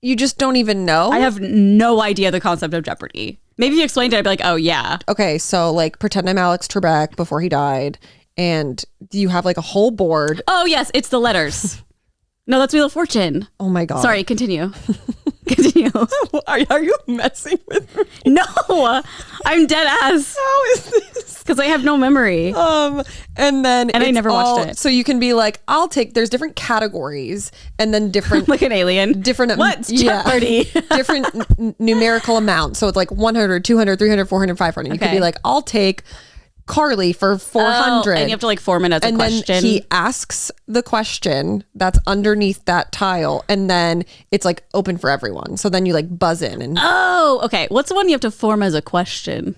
you just don't even know? I have no idea the concept of Jeopardy. Maybe if you explained it, I'd be like, oh yeah. Okay, so like pretend I'm Alex Trebek before he died, and you have like a whole board. Oh yes, it's the letters. No, that's Wheel of Fortune. Oh my God. Sorry, continue. Continue. Are you messing with me? No, I'm dead ass. How is this? Because I have no memory. And then I never watched it. So you can be like, there's different categories and then different Like an alien. different What's Jeopardy? different numerical amounts. So it's like 100, 200, 300, 400, 500. You could be like, I'll take Carly for 400. And you have to like form it as a question. And then he asks the question that's underneath that tile, and then it's like open for everyone. So then you like buzz in and Oh, okay. What's the one you have to form as a question?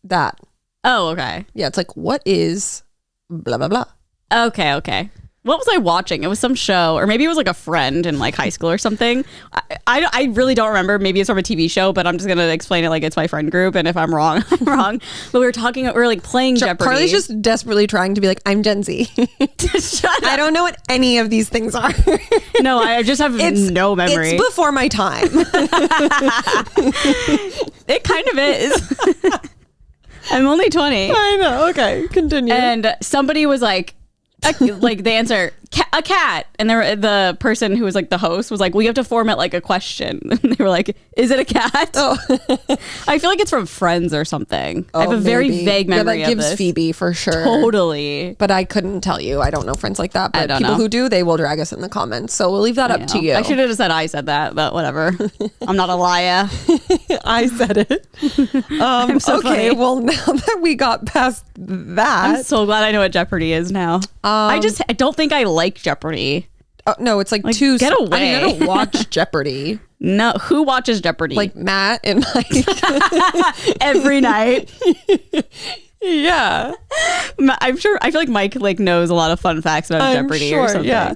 that. Oh, okay. Yeah, it's like, what is blah, blah, blah. Okay. What was I watching? It was some show, or maybe it was like a friend in like high school or something. I really don't remember. Maybe it's from a TV show, but I'm just going to explain it like it's my friend group. And if I'm wrong, I'm wrong. But we were like playing Jeopardy. Carly's just desperately trying to be like, I'm Gen Z. I don't know what any of these things are. No, I just have no memory. It's before my time. It kind of is. I'm only 20. I know. Okay, continue. And somebody was like the answer, a cat. And the person who was like the host was like, well, you have to form it like a question. And they were like, is it a cat? Oh. I feel like it's from Friends or something. I have a very vague memory that of gives this. Phoebe for sure. Totally. But I couldn't tell you. I don't know friends like that. But don't people know. who do, they will drag us in the comments. So we'll leave that up to you. I should have just said I said that, but whatever. I'm not a liar. I said it. I'm so okay, funny. well, now that we got past that. I'm so glad I know what Jeopardy is now. I don't think I like Jeopardy. No, it's like two. Get away. I mean, I don't watch Jeopardy. No, who watches Jeopardy? Like Matt and Mike. Every night. Yeah. I feel like Mike like knows a lot of fun facts about Jeopardy or something. Yeah.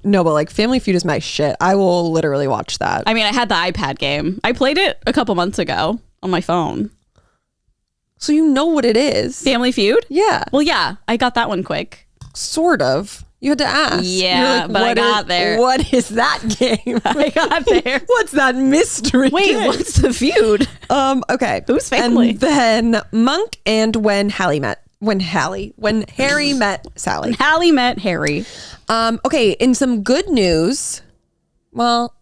No, but like Family Feud is my shit. I will literally watch that. I mean, I had the iPad game. I played it a couple months ago on my phone. So you know what it is. Family Feud? Yeah. Well, yeah, I got that one quick. Sort of. You had to ask. Yeah, You're like, but I got there. What is that game? I got there. What's that mystery Wait, game? what's the feud? Okay. Whose family? And then Monk and when Harry met Sally. Hallie met Harry. Okay, in some good news, well,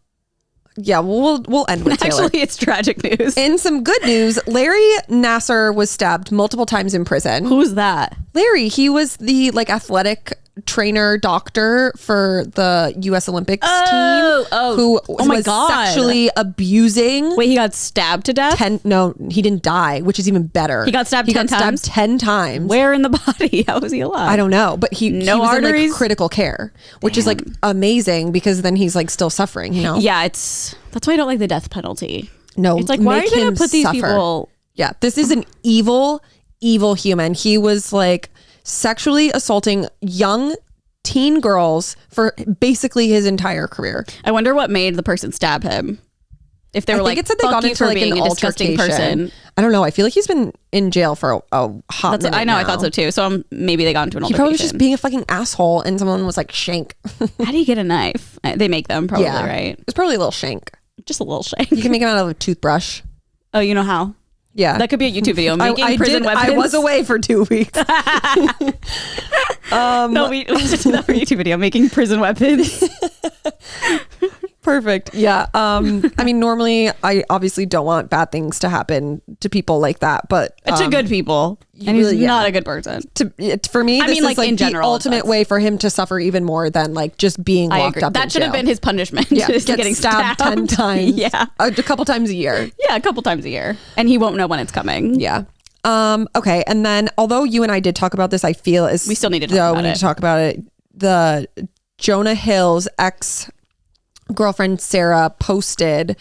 yeah, we'll end with Taylor. Actually, it's tragic news. In some good news, Larry Nasser was stabbed multiple times in prison. Who's that? Larry, he was the like athletic trainer doctor for the U.S. Olympics team. Who was sexually abusing. Wait, he got stabbed to death? No, he didn't die, which is even better. He got stabbed 10 times? 10 times. Where in the body? How was he alive? I don't know, but he was arteries? in like critical care, which is like amazing because then he's like still suffering, you know? Yeah, that's why I don't like the death penalty. No, it's like, why are you going to put these people? Yeah, this is an evil human. He was like sexually assaulting young teen girls for basically his entire career. I wonder what made the person stab him. If they were I think it said they got into like an disgusting person. I don't know. I feel like he's been in jail for a hot minute I know. now. I thought so too. So maybe they got into an altercation. He probably was just being a fucking asshole, and someone was like, "Shank." How do you get a knife? They make them probably, right? It's probably a little shank. Just a little shank. You can make them out of a toothbrush. Oh, you know how? Yeah, that could be a YouTube video. Making prison weapons. I was away for 2 weeks. No, we just did that for a YouTube video. Making prison weapons. Perfect. Yeah. I mean, normally I obviously don't want bad things to happen to people like that, but to good people, and he's not a good person. For me, this is like in general, the ultimate way for him to suffer even more than like just being locked up. That should have been his punishment. Yeah, just get getting stabbed 10 times. Yeah, a couple times a year. Yeah, a couple times a year, and he won't know when it's coming. Yeah. Okay, and then although you and I did talk about this, I feel as we still need to talk about it. The Jonah Hill's ex-girlfriend Sarah posted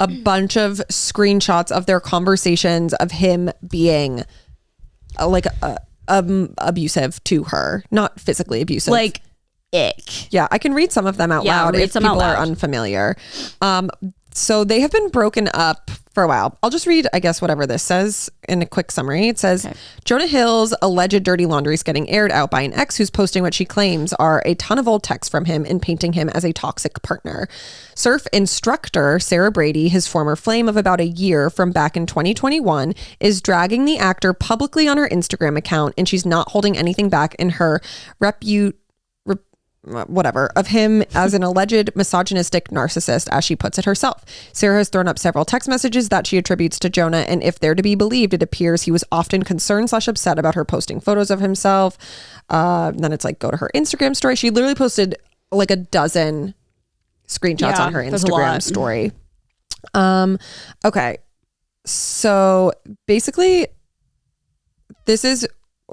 a bunch of screenshots of their conversations of him being abusive to her, not physically abusive, ick. Yeah, I can read some of them out loud if people are unfamiliar. So they have been broken up for a while. I'll just read, I guess, whatever this says in a quick summary. It says, Jonah Hill's alleged dirty laundry is getting aired out by an ex who's posting what she claims are a ton of old texts from him and painting him as a toxic partner. Surf instructor Sarah Brady, his former flame of about a year from back in 2021, is dragging the actor publicly on her Instagram account, and she's not holding anything back in her of him as an alleged misogynistic narcissist, as she puts it herself. Sarah has thrown up several text messages that she attributes to Jonah, and if they're to be believed, it appears he was often concerned / upset about her posting photos of himself. Then it's like, go to her Instagram story. She literally posted like a dozen screenshots on her Instagram story. Okay. So basically this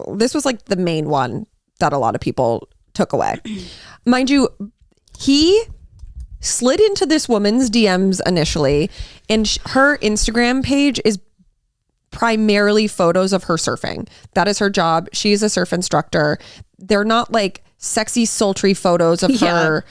was like the main one that a lot of people took away. Mind you, he slid into this woman's DMs initially, and her Instagram page is primarily photos of her surfing. That is her job. She is a surf instructor. They're not like sexy, sultry photos of her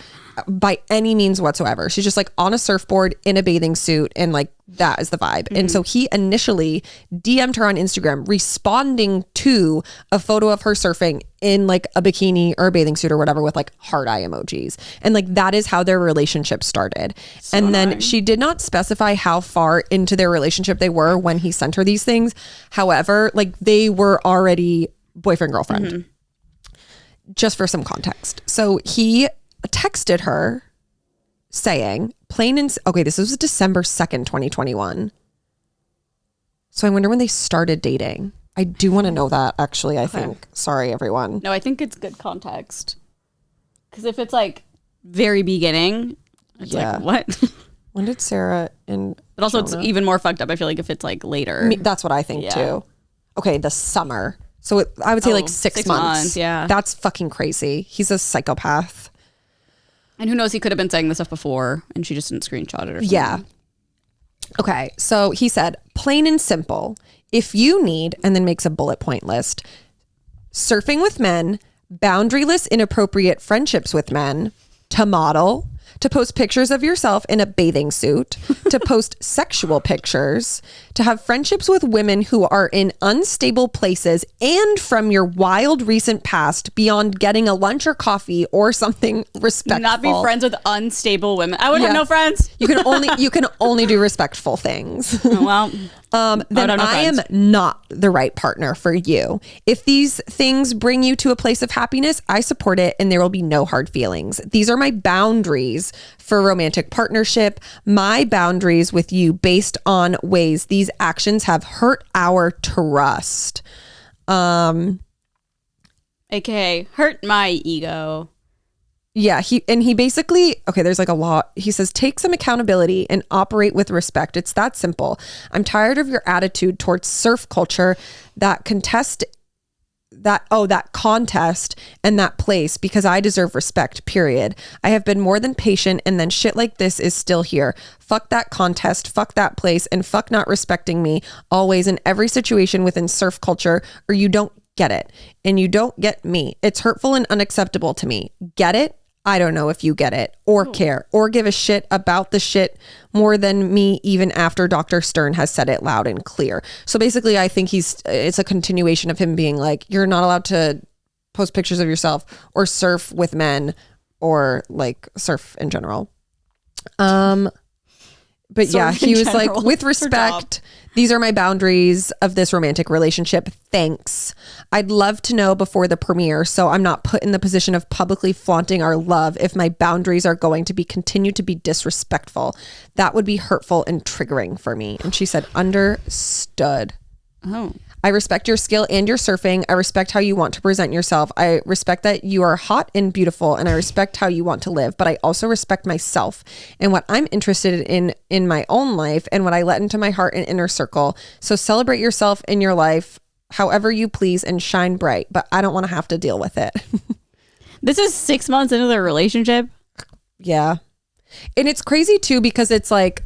by any means whatsoever. She's just like on a surfboard in a bathing suit, and like that is the vibe. And so he initially DM'd her on Instagram responding to a photo of her surfing in like a bikini or a bathing suit or whatever with like heart eye emojis. And like that is how their relationship started. So and then she did not specify how far into their relationship they were when he sent her these things. However, like they were already boyfriend, girlfriend. Just for some context. So he texted her saying, this was December 2nd, 2021. So I wonder when they started dating. I do want to know that, actually, I think. Sorry, everyone. No, I think it's good context. Because if it's like very beginning, it's like, what? When did Sarah and But also Jonah? It's even more fucked up, I feel like, if it's like later. That's what I think too. Okay, the summer. So I would say like 6 months. Yeah. That's fucking crazy. He's a psychopath. And who knows, he could have been saying this stuff before and she just didn't screenshot it or something. Yeah. Okay, so he said, plain and simple, if you need, and then makes a bullet point list, surfing with men, boundaryless, inappropriate friendships with men, to model, to post pictures of yourself in a bathing suit, to post sexual pictures, to have friendships with women who are in unstable places, and from your wild recent past beyond getting a lunch or coffee or something respectful. Not be friends with unstable women. I would have no friends. You can only do respectful things. Well, then I am not the right partner for you. If these things bring you to a place of happiness, I support it and there will be no hard feelings. These are my boundaries for romantic partnership, my boundaries with you based on ways these actions have hurt our trust. AKA hurt my ego. Yeah, he basically, okay, there's like a lot. He says, take some accountability and operate with respect. It's that simple. I'm tired of your attitude towards surf culture, that contest and that place, because I deserve respect, period. I have been more than patient, and then shit like this is still here. Fuck that contest, fuck that place, and fuck not respecting me always in every situation within surf culture, or you don't get it. And you don't get me. It's hurtful and unacceptable to me. Get it? I don't know if you get it or care or give a shit about the shit more than me, even after Dr. Stern has said it loud and clear. So basically, I think it's a continuation of him being like, you're not allowed to post pictures of yourself or surf with men or like surf in general. But yeah, he was like, with respect, these are my boundaries of this romantic relationship. Thanks. I'd love to know before the premiere, so I'm not put in the position of publicly flaunting our love if my boundaries are going to continue to be disrespectful. That would be hurtful and triggering for me. And she said, understood. Oh. I respect your skill and your surfing. I respect how you want to present yourself. I respect that you are hot and beautiful, and I respect how you want to live, but I also respect myself and what I'm interested in my own life and what I let into my heart and inner circle. So celebrate yourself in your life however you please and shine bright, but I don't want to have to deal with it. This is 6 months into their relationship. Yeah. And it's crazy too, because it's like,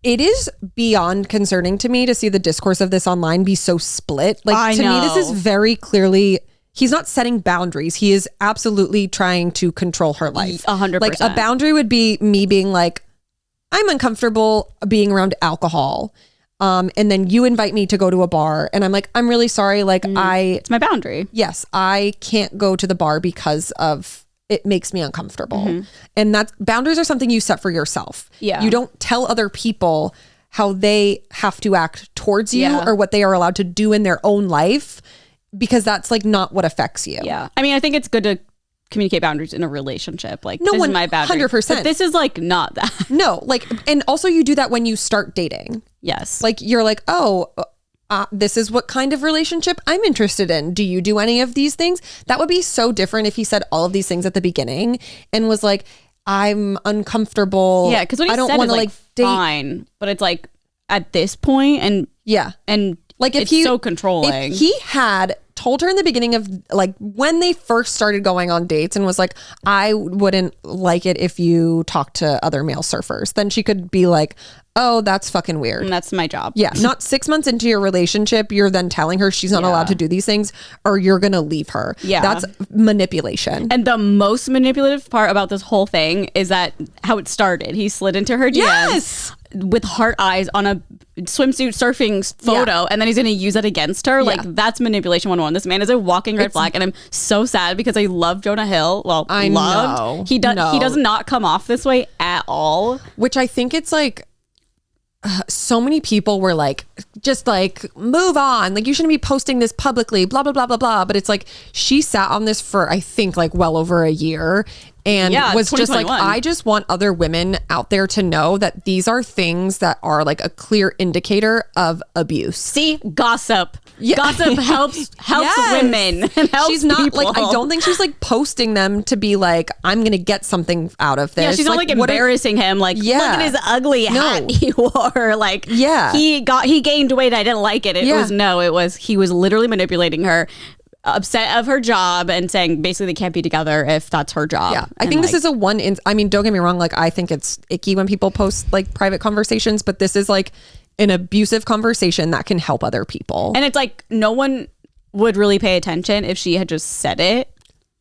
it is beyond concerning to me to see the discourse of this online be so split. Like, to me, this is very clearly, he's not setting boundaries. He is absolutely trying to control her life. 100%. Like, a boundary would be me being like, I'm uncomfortable being around alcohol. And then you invite me to go to a bar and I'm like, I'm really sorry. Like it's my boundary. Yes, I can't go to the bar because of it makes me uncomfortable. And that's boundaries are something you set for yourself. Yeah. You don't tell other people how they have to act towards you or what they are allowed to do in their own life, because that's like not what affects you. Yeah. I mean, I think it's good to communicate boundaries in a relationship. Like, no this one, is my boundary. 100%. But this is like not that. No, like, and also you do that when you start dating. Yes. Like you're like, oh, this is what kind of relationship I'm interested in. Do you do any of these things? That would be so different if he said all of these things at the beginning and was like, I'm uncomfortable. Yeah, because what he I don't said want is to like date. fine, but it's like at this point, and like if it's he so controlling. If he had told her in the beginning of like when they first started going on dates and was like, I wouldn't like it if you talk to other male surfers, then she could be like, oh, that's fucking weird. And that's my job. Yeah. Not 6 months into your relationship, you're then telling her she's not allowed to do these things or you're going to leave her. Yeah. That's manipulation. And the most manipulative part about this whole thing is that how it started. He slid into her DMs with heart eyes on a swimsuit surfing photo, and then he's going to use it against her. Like, that's manipulation 101. This man is a walking red flag, and I'm so sad because I love Jonah Hill. Well, I know. He does not come off this way at all. Which I think it's like, so many people were like, just like, move on. Like, you shouldn't be posting this publicly, blah, blah, blah, blah, blah. But it's like, she sat on this for, I think, like well over a year and was just like, I just want other women out there to know that these are things that are like a clear indicator of abuse. See, gossip. Yeah. Gossip helps women and helps she's not people. like, I don't think she's like posting them to be like, I'm gonna get something out of this. Yeah, she's not like embarrassing him. Like, look at his ugly hat he wore. Like, he gained weight. I didn't like it. He was literally manipulating her, upset of her job and saying basically they can't be together if that's her job. Yeah, I think this is I mean, don't get me wrong. Like, I think it's icky when people post like private conversations, but this is like an abusive conversation that can help other people. And it's like, no one would really pay attention if she had just said it.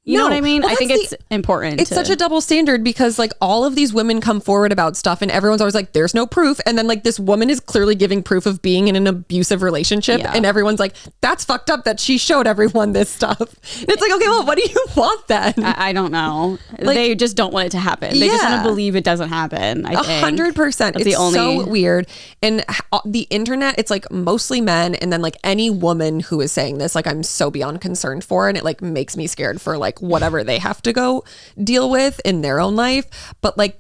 You know what I mean? I think it's important. It's such a double standard because like all of these women come forward about stuff and everyone's always like, there's no proof. And then like this woman is clearly giving proof of being in an abusive relationship. Yeah. And everyone's like, that's fucked up that she showed everyone this stuff. And it's like, okay, well, what do you want then? I don't know. Like, they just don't want it to happen. They just want to believe it doesn't happen. I think 100%. It's so weird. And the internet, it's like mostly men. And then like any woman who is saying this, like I'm so beyond concerned for, and it like makes me scared for like whatever they have to go deal with in their own life. But like,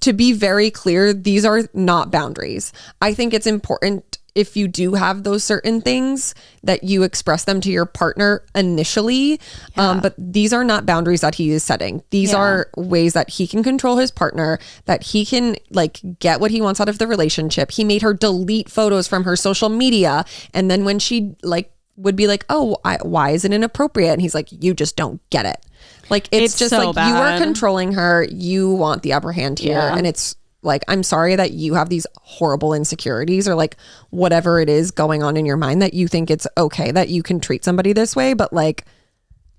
to be very clear, these are not boundaries. I think it's important if you do have those certain things that you express them to your partner initially. But these are not boundaries that he is setting. These are ways that he can control his partner, that he can like get what he wants out of the relationship. He made her delete photos from her social media. And then when she like would be like, oh, why is it inappropriate? And he's like, you just don't get it. Like, it's just so like bad. You are controlling her. You want the upper hand here. Yeah. And it's like, I'm sorry that you have these horrible insecurities or like whatever it is going on in your mind that you think it's okay that you can treat somebody this way. But like,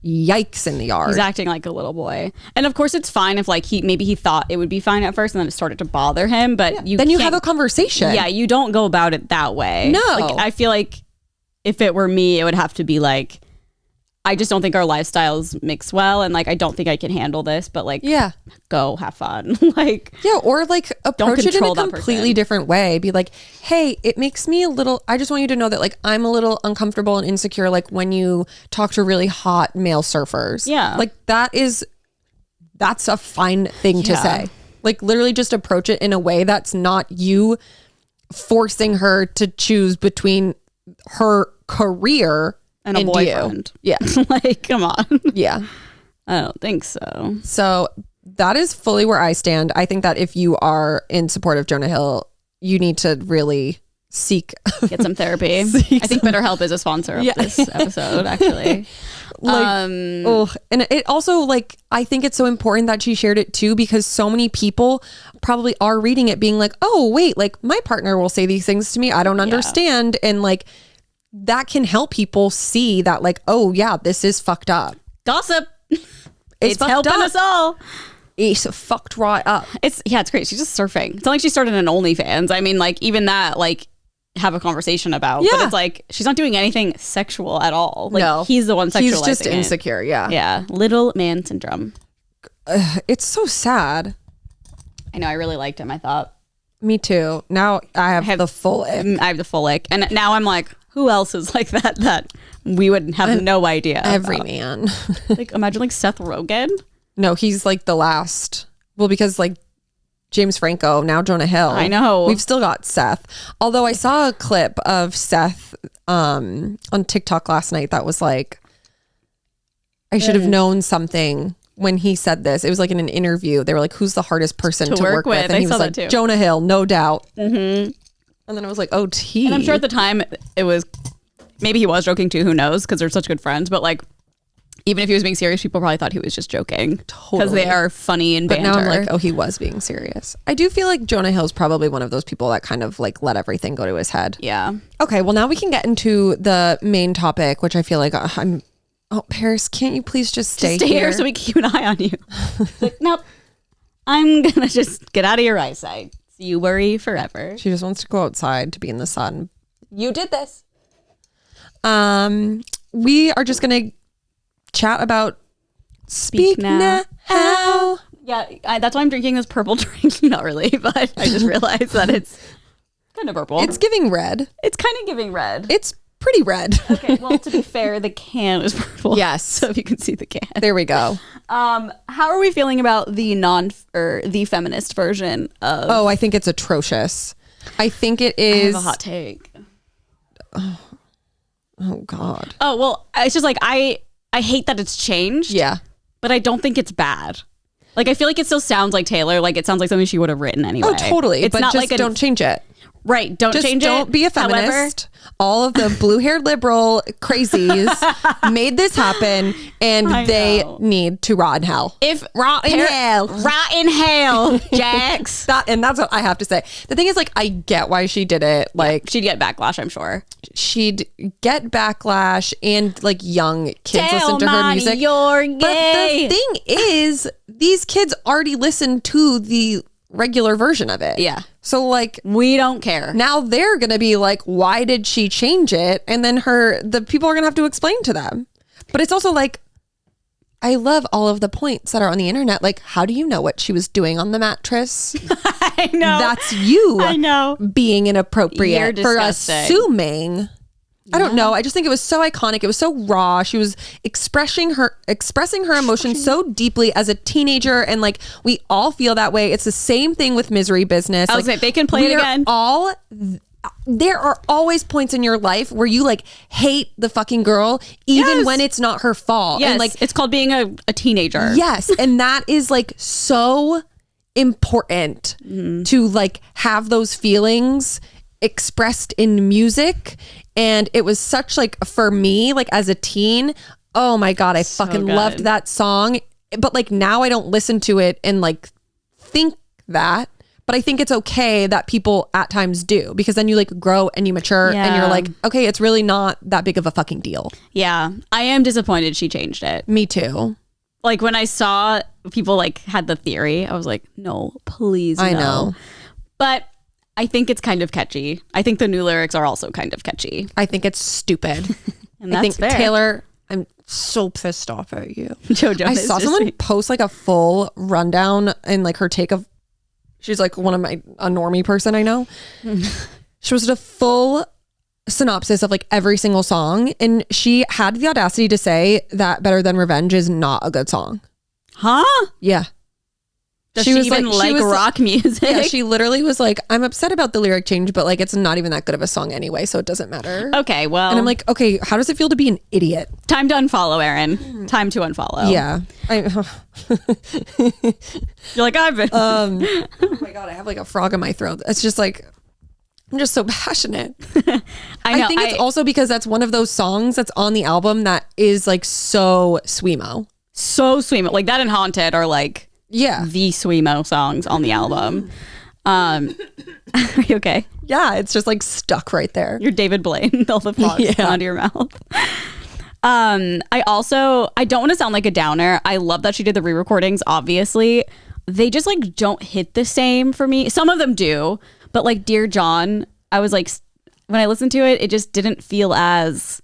yikes in the yard. He's acting like a little boy. And of course it's fine if like he thought it would be fine at first and then it started to bother him. But you have a conversation. Yeah, you don't go about it that way. No. Like, I feel like if it were me, it would have to be like, I just don't think our lifestyles mix well. And like, I don't think I can handle this, but like, go have fun. Like, or like approach it in a completely different way. Be like, hey, it makes me I just want you to know that like, I'm a little uncomfortable and insecure. Like when you talk to really hot male surfers. Yeah. Like that's a fine thing to say. Like literally just approach it in a way that's not you forcing her to choose between her career and a boyfriend. Yeah. Like, come on. Yeah. I don't think so. So that is fully where I stand. I think that if you are in support of Jonah Hill, you need to really get some therapy. I think BetterHelp is a sponsor of this episode, actually. And it also like, I think it's so important that she shared it too, because so many people probably are reading it being like, oh wait, like my partner will say these things to me. I don't understand. And like, that can help people see that like, oh yeah, this is fucked up. Gossip. It's helping us all. Ace fucked right up. It's great. She's just surfing. It's not like she started an OnlyFans. I mean, like, even that, like, have a conversation about. Yeah. But it's like, she's not doing anything sexual at all. Like, No. he's the one sexualizing He's just it. insecure, yeah. Yeah. Little man syndrome. It's so sad. I know. I really liked him, I thought. Me too. Now I have the full ick. I have the full ick. And now I'm like, who else is like that we would have no idea Every about? man. Like, imagine like Seth Rogen. No, he's like the last. Well, because like James Franco, now Jonah Hill. I know. We've still got Seth. Although I saw a clip of Seth on TikTok last night that was like, I should have known something when he said this. It was like in an interview. They were like, who's the hardest person to work with? And I he saw was like, that too. Jonah Hill, no doubt. Mm-hmm. And then I was like, oh, T. And I'm sure at the time it was, maybe he was joking too, who knows, because they're such good friends. But like, even if he was being serious, people probably thought he was just joking. Totally. Because they are funny and But banter. now I'm like, oh, he was being serious. I do feel like Jonah Hill's probably one of those people that kind of like let everything go to his head. Yeah. Okay, well now we can get into the main topic, which I feel like oh, Paris, can't you please just stay here so we can keep an eye on you. Like, nope. I'm going to just get out of your eyesight. So you worry forever. She just wants to go outside to be in the sun. You did this. We are just going to chat about Speak Now. Yeah, that's why I'm drinking this purple drink. Not really, but I just realized that it's kind of purple. It's giving red. It's kind of giving red. It's pretty red. Okay, well, to be fair, the can is purple. Yes. So if you can see the can. There we go. How are we feeling about the the feminist version of... Oh, I think it's atrocious. I think it I is. have a hot take. Oh, God. Oh, well, it's just like, I hate that it's changed. Yeah. But I don't think it's bad. Like, I feel like it still sounds like Taylor. Like, it sounds like something she would have written anyway. Oh, totally. It's but not just like don't change it. Right. Don't Just change it. don't be a feminist. However, all of the blue-haired liberal crazies made this happen, and I they know. need to rot in hell. if Rot in hell. Rot in hell, Jax. That's what I have to say. The thing is, like, I get why she did it. Like, She'd get backlash, I'm sure. she'd get backlash, and like young kids listen to her Mommy music. you're But gay. the thing is, these kids already listened to the regular version of it. Yeah. So like, We don't care. now they're gonna be like, why did she change it? And then the people are gonna have to explain to them. But it's also like, I love all of the points that are on the internet. Like, how do you know what she was doing on the mattress? I know. That's you. I know. Being inappropriate You're for disgusting. assuming. I don't know. I just think it was so iconic. It was so raw. She was expressing her emotions so deeply as a teenager, and like we all feel that way. It's the same thing with Misery Business. I was like, they can play it again. There are always points in your life where you like hate the fucking girl, even Yes. when it's not her fault. Yes, And like, it's called being a teenager. yes, and that is like so important to like have those feelings expressed in music. And it was such like, for me, like as a teen, oh my God, I fucking good. loved that song. But like now I don't listen to it and like think that. But I think it's okay that people at times do, because then you like grow and you mature and Yeah. you're like, okay, it's really not that big of a fucking deal. Yeah. I am disappointed she changed it. Me too. Like when I saw people like had the theory, I was like, no, please, I no. know. But I think it's kind of catchy. I think the new lyrics are also kind of catchy. I think it's stupid. And I think that's fair. Taylor, I'm so pissed off at you. JoJo I is saw just someone like- post like a full rundown and like her take of, she's like a normie person I know. She was a full synopsis of like every single song, and she had the audacity to say that Better Than Revenge is not a good song. Huh? Yeah. Does she was even like was rock music? Yeah, she literally was like, I'm upset about the lyric change, but like it's not even that good of a song anyway, so it doesn't matter. Okay, well. And I'm like, okay, how does it feel to be an idiot? time to unfollow, Erin. Time to unfollow. Yeah. You're like, I've been. Oh my God, I have like a frog in my throat. It's just like, I'm just so passionate. I know. I think it's also because that's one of those songs that's on the album that is like so Sweemo. so sweet. Like that and Haunted are like Yeah. the Sweemo songs on the album. Are you okay? Yeah, it's just like stuck right there. You're David Blaine. All the frogs Yeah. onto your mouth. I don't want to sound like a downer. I love that she did the re-recordings, obviously, they just like don't hit the same for me. Some of them do, but like Dear John, I was like, when I listened to it, it just didn't feel as.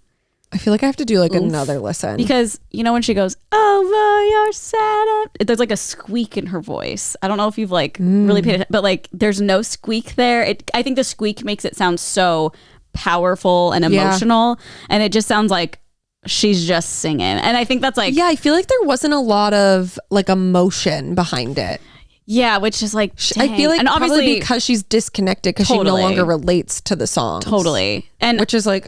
I feel like I have to do like another listen. Because, you know, when she goes, over your sad, there's like a squeak in her voice. I don't know if you've like really paid attention, but like there's no squeak there. I think the squeak makes it sound so powerful and emotional. And it just sounds like she's just singing. And I think that's like. Yeah, I feel like there wasn't a lot of like emotion behind it. Yeah, which is like, dang. I feel like and obviously probably because she's disconnected because she no longer relates to the song. Totally. And which is like,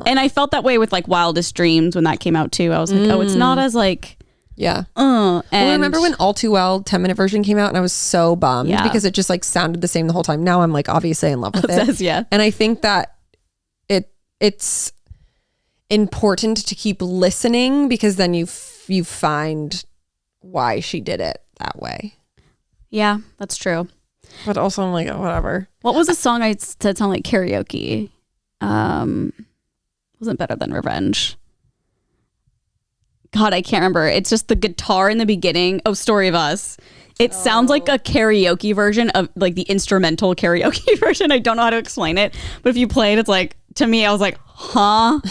and I felt that way with like Wildest Dreams when that came out too. I was like, oh, it's not as like, yeah. And well, remember when All Too Well 10-minute version came out and I was so bummed because it just like sounded the same the whole time. Now I'm like obviously in love with it. Yeah. And I think that it's important to keep listening because then you find why she did it that way. Yeah, that's true. But also I'm like, oh, whatever. What was the song I said sound like karaoke? Wasn't Better Than Revenge. God, I can't remember. It's just the guitar in the beginning. Oh, Story of Us. It sounds like a karaoke version of like the instrumental karaoke version. I don't know how to explain it. But if you play it, it's like, to me, I was like, huh?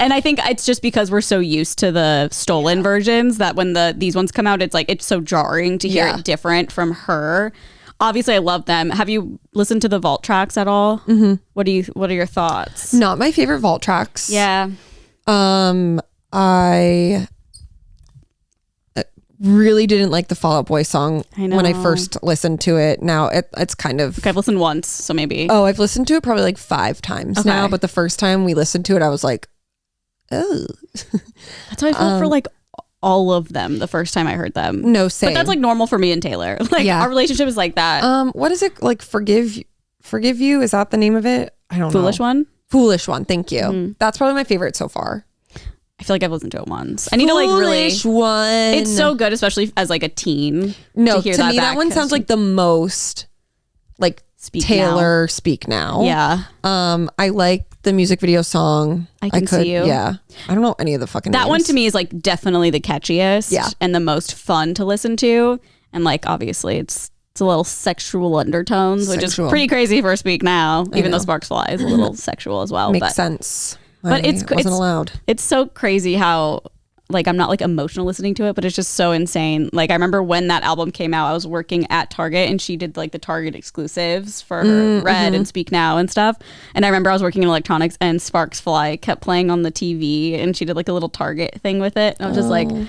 And I think it's just because we're so used to the stolen versions that when these ones come out, it's like, it's so jarring to hear it different from her. Obviously, I love them. Have you listened to the Vault tracks at all? Mm-hmm. What are your thoughts? Not my favorite Vault tracks. Yeah. I really didn't like the Fall Out Boy song when I first listened to it. Now it's kind of... Okay, I've listened once, so maybe... Oh, I've listened to it probably like 5 times now, but the first time we listened to it, I was like, oh. That's how I felt for like all of them the first time I heard them. No, same. But that's like normal for me and Taylor. Like our relationship is like that. What is it? Like Forgive You? Is that the name of it? I don't know. Foolish One? Foolish One, thank you. Mm-hmm. That's probably my favorite so far. I feel like I've listened to it once. I need to like really. Foolish One. It's so good, especially as like a teen. No, to hear me that one sounds like the most like Taylor Speak Now. Yeah. I like the music video song. I Can See You. Yeah. I don't know any of the fucking That names. one to me is like definitely the catchiest and the most fun to listen to. And like obviously it's a little sexual undertones, which is pretty crazy for Speak Now, even though Sparks Fly is a little sexual as well. Makes sense. But it wasn't allowed. It's so crazy how like I'm not like emotional listening to it, but it's just so insane. Like I remember when that album came out, I was working at Target and she did like the Target exclusives for Red and Speak Now and stuff. And I remember I was working in electronics and Sparks Fly kept playing on the TV and she did like a little Target thing with it. And I was just like, oh,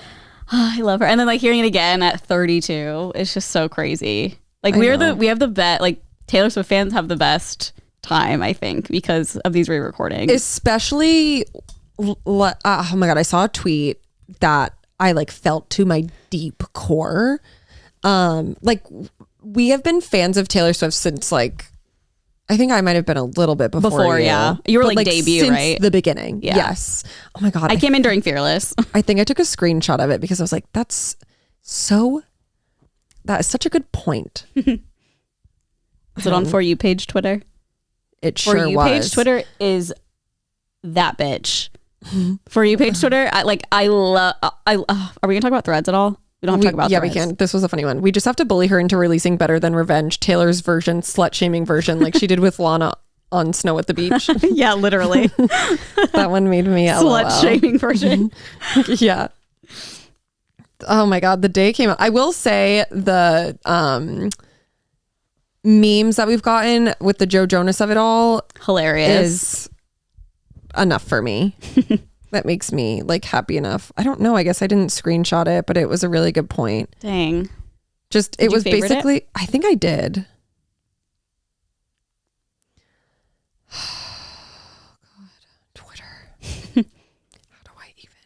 I love her. And then like hearing it again at 32, it's just so crazy. Like we have the best, like Taylor Swift fans have the best time, I think, because of these re-recordings. Especially, oh my God, I saw a tweet that I like felt to my deep core. Like we have been fans of Taylor Swift since like, I think I might have been a little bit before you. Yeah. You were like debut, since right? The beginning. Yeah. Yes. Oh my God. I came in during Fearless. I think I took a screenshot of it because I was like, that is such a good point. Is it on For You page Twitter? It sure was. For You page Twitter is that bitch. For You page Twitter, are we gonna talk about Threads at all? We don't have to talk about Threads. We can. This was a funny one. We just have to bully her into releasing Better Than Revenge, Taylor's version, slut shaming version, like she did with Lana on Snow at the Beach. Yeah, literally. That one made me slut shaming version. Yeah. Oh my God, the day came out. I will say the memes that we've gotten with the Joe Jonas of it all hilarious is enough for me. That makes me like happy enough. I don't know, I guess I didn't screenshot it, but it was a really good point. Dang. Just it was basically it? I think I did. Oh God, Twitter. How do I even?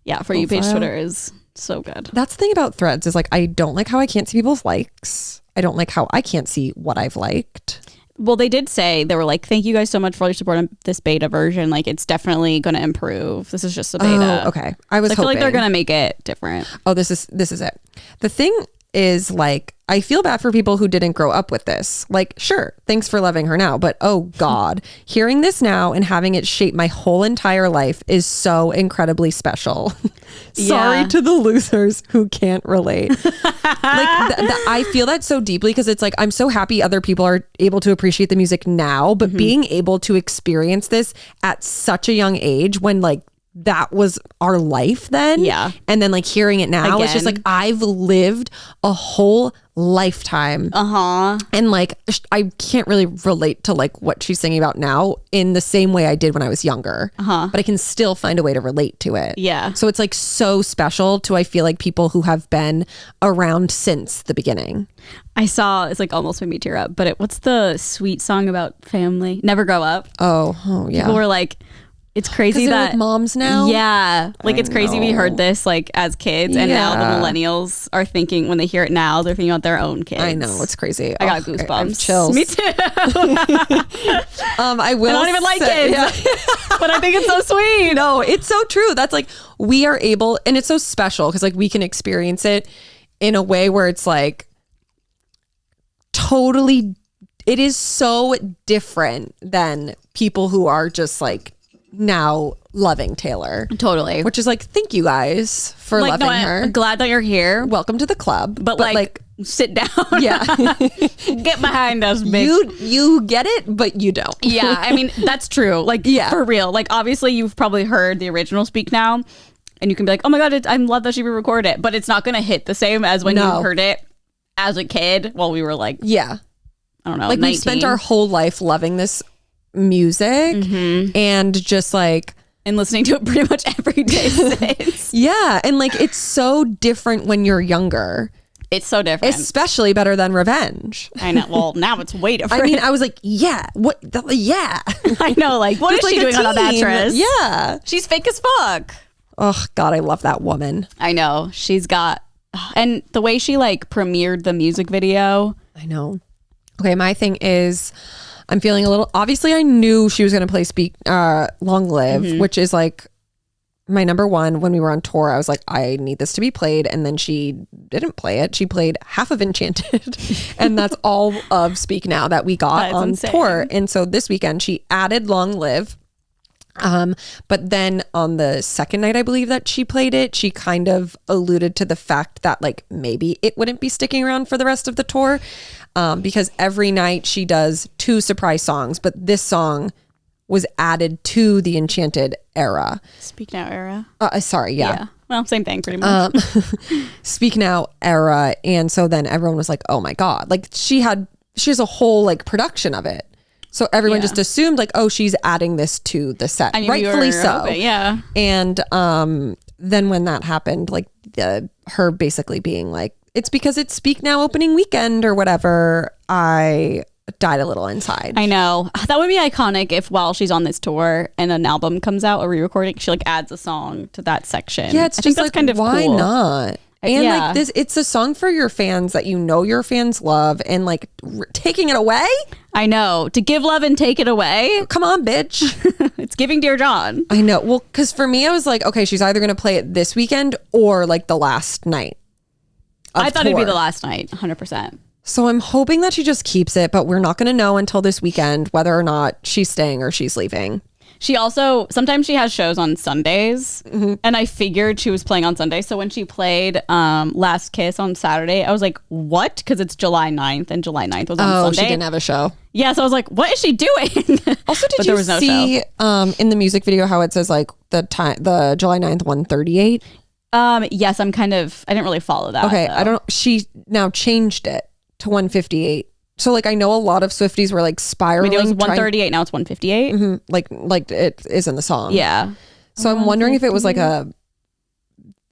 Yeah, For You page Twitter is so good. That's the thing about Threads is like I don't like how I can't see people's likes. I don't like how I can't see what I've liked. Well, they did say, they were like, thank you guys so much for all your support on this beta version. Like, it's definitely going to improve. This is just a beta. Oh, okay. I feel like they're going to make it different. Oh, this is it. The thing is, like, I feel bad for people who didn't grow up with this. Like, sure, thanks for loving her now, but oh God, hearing this now and having it shape my whole entire life is so incredibly special. Sorry to the losers who can't relate. I feel that so deeply because it's like, I'm so happy other people are able to appreciate the music now, but being able to experience this at such a young age when like that was our life then. Yeah. And then like hearing it now, it's just like, I've lived a whole lifetime. And like, I can't really relate to like what she's singing about now in the same way I did when I was younger. But I can still find a way to relate to it. Yeah. So it's like so special to, I feel like, people who have been around since the beginning. I saw, it's like almost made me tear up, but what's the sweet song about family? Never Grow Up. Oh yeah. People were like, it's crazy that like moms now. Yeah, like it's crazy we heard this like as kids, and now the millennials are thinking, when they hear it now, they're thinking about their own kids. I know, it's crazy. I got goosebumps. I have chills. Me too. I will. I don't even like kids, but I think it's so sweet. No, it's so true. That's like, we are able, and it's so special because like we can experience it in a way where it's like totally. It is so different than people who are just like now loving Taylor. Totally. Which is like, thank you guys for like, loving her. I'm glad that you're here. Welcome to the club. But like sit down. Yeah. Get behind us, bitch. You get it, but you don't. Yeah, I mean, that's true. Like, for real. Like, obviously, you've probably heard the original Speak Now, and you can be like, oh my God, I love that she re-recorded it. But it's not going to hit the same as when you heard it as a kid while we were like, I don't know, like 19. we spent our whole life loving this music and just like, and listening to it pretty much every day since. Yeah. And like, it's so different when you're younger. It's so different. Especially better than Revenge. I know. Well, now it's way different. I mean, I was like, yeah. What? Yeah. I know. Like, what is like she doing on a mattress? Yeah. She's fake as fuck. Oh, God, I love that woman. I know. She's got... And the way she, like, premiered the music video. I know. Okay, my thing is... I'm feeling a little... Obviously, I knew she was going to play Long Live, which is, like... my number one. When we were on tour, I was like, I need this to be played. And then she didn't play it. She played half of Enchanted. And that's all of Speak Now that we got on tour. And so this weekend she added Long Live. But then on the second night, I believe that she played it, she kind of alluded to the fact that like maybe it wouldn't be sticking around for the rest of the tour. Because every night she does 2 surprise songs, but this song was added to the Enchanted era. Speak Now era. Sorry, yeah. Well, same thing pretty much. Speak Now era. And so then everyone was like, oh my God. Like she has a whole like production of it. So everyone just assumed like, oh, she's adding this to the set. Rightfully so. Open, yeah. And then when that happened, like her basically being like, it's because it's Speak Now opening weekend or whatever, I died a little inside. I know. That would be iconic if while she's on this tour and an album comes out, a re-recording, she like adds a song to that section. Yeah, it's just like, kind of why cool. not? And like this, it's a song for your fans that you know your fans love, and like taking it away. I know. To give love and take it away. Come on, bitch. It's giving Dear John. I know. Well, because for me, I was like, okay, she's either going to play it this weekend or like the last night. I thought it'd be the last night, 100%. So I'm hoping that she just keeps it, but we're not going to know until this weekend whether or not she's staying or she's leaving. She also, sometimes she has shows on Sundays, and I figured she was playing on Sunday. So when she played Last Kiss on Saturday, I was like, what? Because it's July 9th, and July 9th was on Sunday. Oh, she didn't have a show. Yeah, so I was like, what is she doing? Also, did you see in the music video how it says like the July 9th 1:38? Yes, I didn't really follow that. Okay, though. I don't, she now changed it to 1:58. So like I know a lot of Swifties were like spiraling. It was 1:38, now it's 1:58. Like it is in the song. Yeah. So I'm wondering if it was like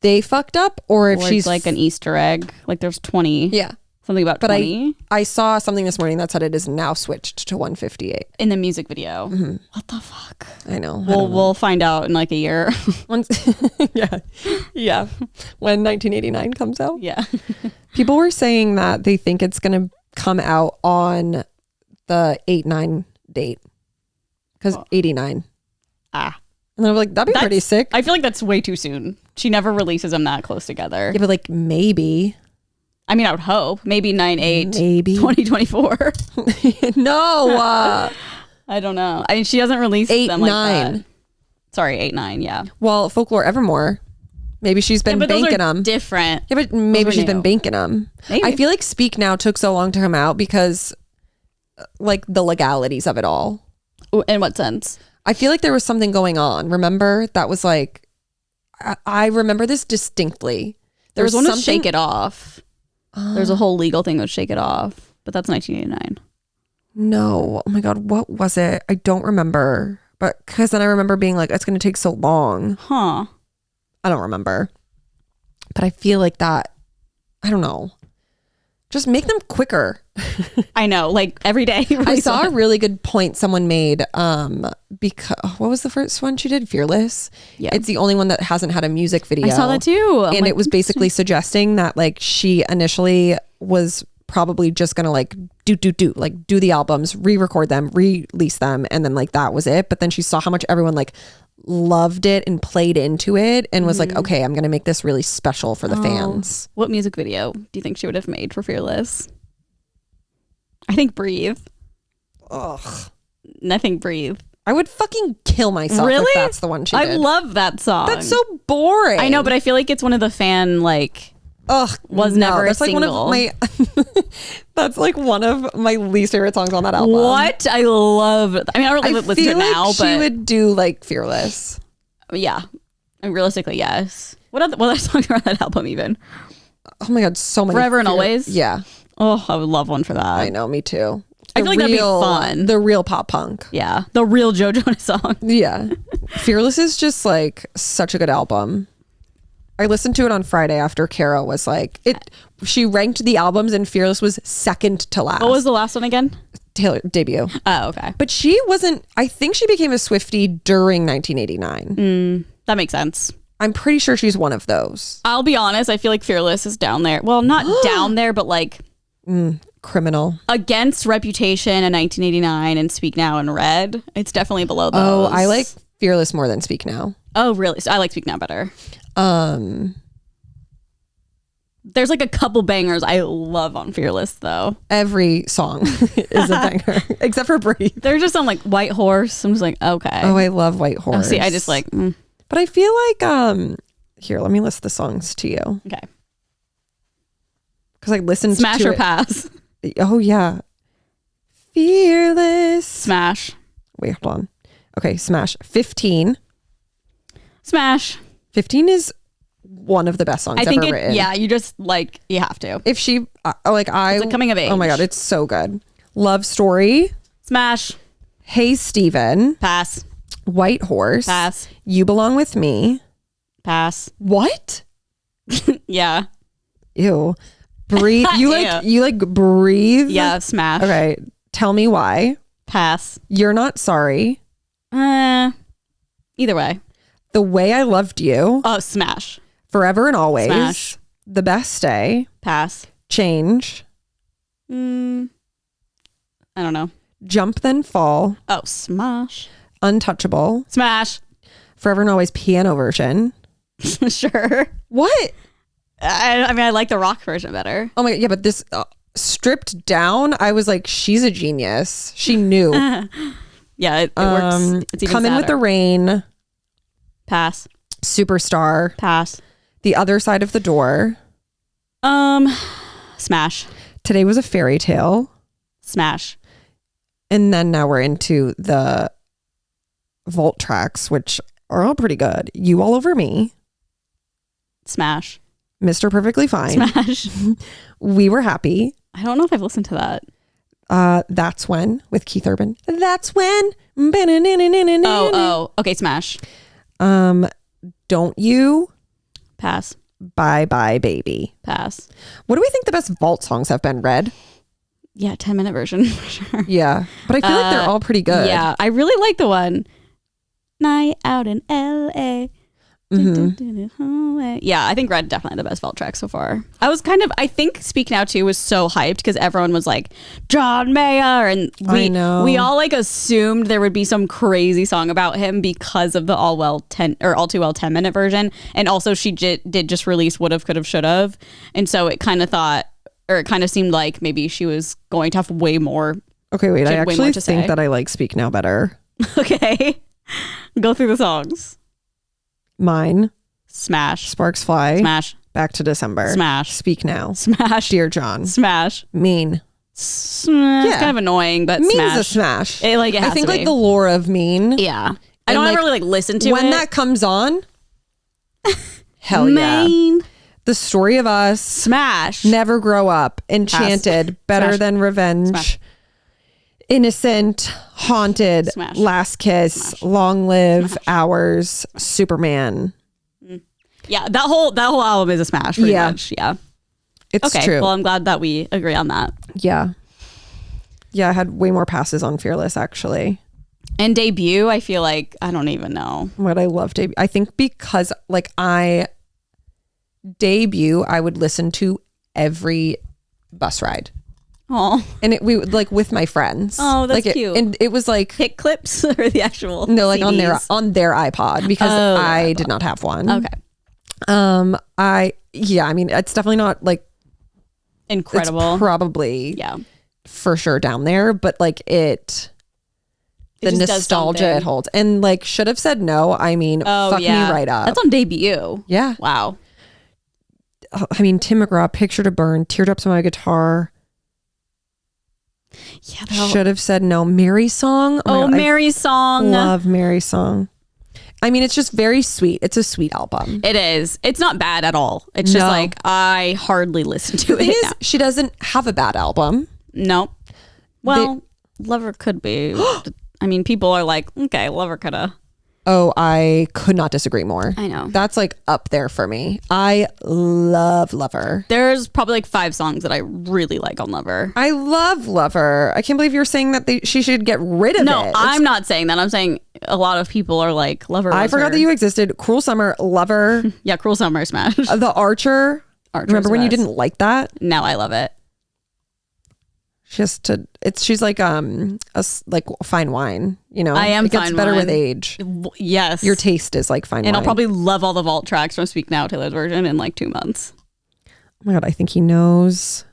they fucked up or if she's like an Easter egg. Like there's 20. Yeah. Something about 20. I saw something this morning that said it is now switched to 1:58 in the music video. What the fuck? I know. We'll find out in like a year. Yeah. When 1989 comes out. Yeah. People were saying that they think it's gonna come out on the 8/9 date because 89. And I'm like, that'd be pretty sick. I feel like that's way too soon. She never releases them that close together. Yeah, but like maybe I mean, I would hope. Maybe 9/8, Maybe. 2024. No. I don't know. I mean, she doesn't release 8, them like 9. that. Sorry, 8, 9, yeah. Well, Folklore Evermore. Maybe she's been but those banking are them. different. Yeah, but maybe Those are she's been new. banking them. Maybe. I feel like Speak Now took so long to come out because like the legalities of it all. In what sense? I feel like there was something going on. Remember? That was like, I remember this distinctly. There was one with Shake It Off. There's a whole legal thing with Shake It Off, but that's 1989. No. Oh my God. What was it? I don't remember. But because then I remember being like, it's going to take so long. Huh. I don't remember. But I feel like that, I don't know. Just make them quicker. I know, like every day. I saw a really good point someone made because what was the first one she did? Fearless. Yeah. It's the only one that hasn't had a music video. I saw that too. And it was basically suggesting that like she initially was probably just gonna like do the albums, re-record them, release them, and then like that was it. But then she saw how much everyone like loved it and played into it and was like, okay, I'm gonna make this really special for the fans. What music video do you think she would have made for Fearless? I think Breathe. Ugh. I think Breathe. I would fucking kill myself Really? if that's the one she did. I love that song. That's so boring. I know, but I feel like it's one of the fan like was never that's a like single. one of my that's like one of my least favorite songs on that album. What? I love it. I mean, I don't really listen to it feel like now, she but would do like Fearless. yeah. And realistically, yes. What other songs are on that album even? Oh my God, so many. Forever and Always? Yeah. Oh, I would love one for that. I know, me too. I feel like that'd be fun. The real pop punk. Yeah. The real Joe Jonas song. Yeah. Fearless is just like such a good album. I listened to it on Friday after Kara was like, she ranked the albums and Fearless was second to last. What was the last one again? Taylor debut. Oh, okay. But she wasn't, I think she became a Swiftie during 1989. That makes sense. I'm pretty sure she's one of those. I'll be honest, I feel like Fearless is down there. Well, not down there, but like Criminal. against Reputation in 1989 and Speak Now and Red. It's definitely below those. Oh, I like Fearless more than Speak Now. Oh, really? So I like Speak Now better. There's like a couple bangers I love on Fearless though. Every song is a banger except for Breathe. There's just some like White Horse. I'm just like, okay. Oh, I love White Horse. See, I just like, But I feel like here, let me list the songs to you okay. because I listened Smash to or it. pass? Oh yeah, Fearless. Smash. Wait, hold on. Okay, Smash. 15. Smash. 15 is one of the best songs I think ever written. yeah, you just like, you have to. If she like It's like coming of age. Oh my God, it's so good. Love Story. Smash. Hey Steven. Pass. White Horse. Pass. You Belong With Me. Pass. What? Yeah. Ew. Breathe. You like Breathe? Yeah, smash. Okay. Tell Me Why. Pass. You're Not Sorry. Either way. The Way I Loved You. Oh, smash. Forever and Always. Smash. The Best Day. Pass. Change. I don't know. Jump Then Fall. Oh, smash. Untouchable. Smash. Forever and Always piano version. Sure. What? I mean, I like the rock version better. Oh my God. Yeah, but this stripped down, I was like, she's a genius. She knew. Yeah, it works. It's even Come In With the Rain. Pass. Superstar. Pass. The Other Side of the Door. Smash. Today Was a Fairy Tale. Smash. And then now we're into the vault tracks, which are all pretty good. You All Over Me. Smash. Mr. Perfectly Fine. Smash. We Were Happy. I don't know if I've listened to that. That's When with Keith Urban. That's When. Oh, okay, smash. Don't You. Pass. Bye Bye Baby. Pass. What do we think the best vault songs have been, Red? Yeah, 10-minute version for sure. Yeah, but I feel like they're all pretty good. Yeah, I really like the one. Night Out in LA. Yeah, I think Red definitely the best vault track so far. I think Speak Now too was so hyped because everyone was like John Mayer, and we all like assumed there would be some crazy song about him because of the All Too Well 10-minute version, and also she did just release Would've Could've Should've, and so it kind of thought or it kind of seemed like maybe she was going to have way more. Okay, wait. She I had way more actually to think say. that I like Speak Now better. Okay. Go through the songs. Mine. Smash. Sparks Fly. Smash. Back to December. Smash. Speak Now. Smash. Dear John. Smash. Mean. It's kind of annoying, but Mean's smash. a smash. It has I think to like be. the lore of Mean. Yeah. I don't like, ever really like listen to when it. that comes on. Hell yeah. Main. The Story of Us. Smash. Never Grow Up. Enchanted. Better Smash. Than Revenge. Smash. Innocent. Haunted. Smash. Last Kiss. Smash. Long Live. Hours. Superman. Yeah, that whole album is a smash pretty much. Yeah. It's Okay. true. Well, I'm glad that we agree on that. Yeah. Yeah, I had way more passes on Fearless actually. And Debut, I feel like I don't even know. What I love Debut. I think because like Debut, I would listen to every bus ride. Oh, And we would like with my friends. Oh, that's like cute. And it was like hit clips or the actual? no, like CDs? on their iPod because Oh, I their did not have one. Okay. I mean it's definitely not like Incredible. it's probably Yeah. for sure down there, but like the just does nostalgia something. it holds. And like Should Have Said No, I mean Oh, fuck yeah. me right up. That's on Debut. Yeah. Wow. I mean Tim McGraw, Picture to Burn, Teardrops on My Guitar, Yeah. Should Have Said No, Mary's Song. Oh, my God, Mary's song. I love Mary's Song. I mean, it's just very sweet. It's a sweet album. It is. It's not bad at all. It's just No. like I hardly listen to The thing it is, now. she doesn't have a bad album. No. Well, Lover could be. I mean, people are like, okay, Lover could have. Oh, I could not disagree more. I know. That's like up there for me. I love Lover. There's probably like 5 songs that I really like on Lover. I love Lover. I can't believe you're saying that she should get rid of No, it. I'm not saying that. I'm saying a lot of people are like, Lover. I was forgot her. that you existed. Cruel Summer, Lover, Yeah, Cruel Summer smash. The Archer. Archer's Remember when you best. didn't like that? Now I love it. She's like like fine wine, you know. I am It gets fine better with wine. age. Yes. Your taste is like fine and wine. I'll probably love all the vault tracks from Speak Now, Taylor's version, in like 2 months. Oh my God, I think he knows.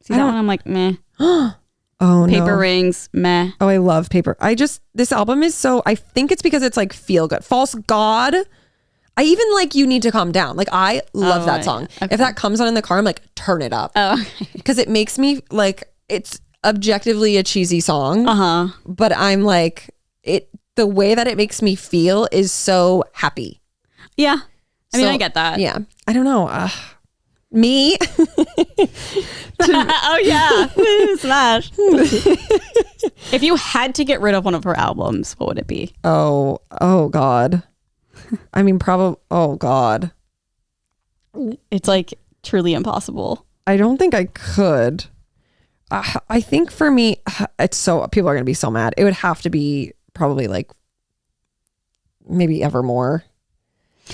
See that one? I'm like, meh. Oh Paper no. Rings, meh. Oh, I love Paper. This album is so, I think it's because it's like feel good. False God. I even like You Need to Calm Down. Like I love that song. yeah. Okay. If that comes on in the car, I'm like, turn it up. Oh, okay. Because it makes me like, it's objectively a cheesy song, but I'm like, the way that it makes me feel is so happy. Yeah. I mean, So, I get that. Yeah. I don't know. Me. Oh, yeah. Woo, smash. If you had to get rid of one of her albums, what would it be? Oh God. I mean, probably, oh God. It's like truly impossible. I don't think I could. I think for me, it's so, people are going to be so mad. It would have to be probably like maybe Evermore.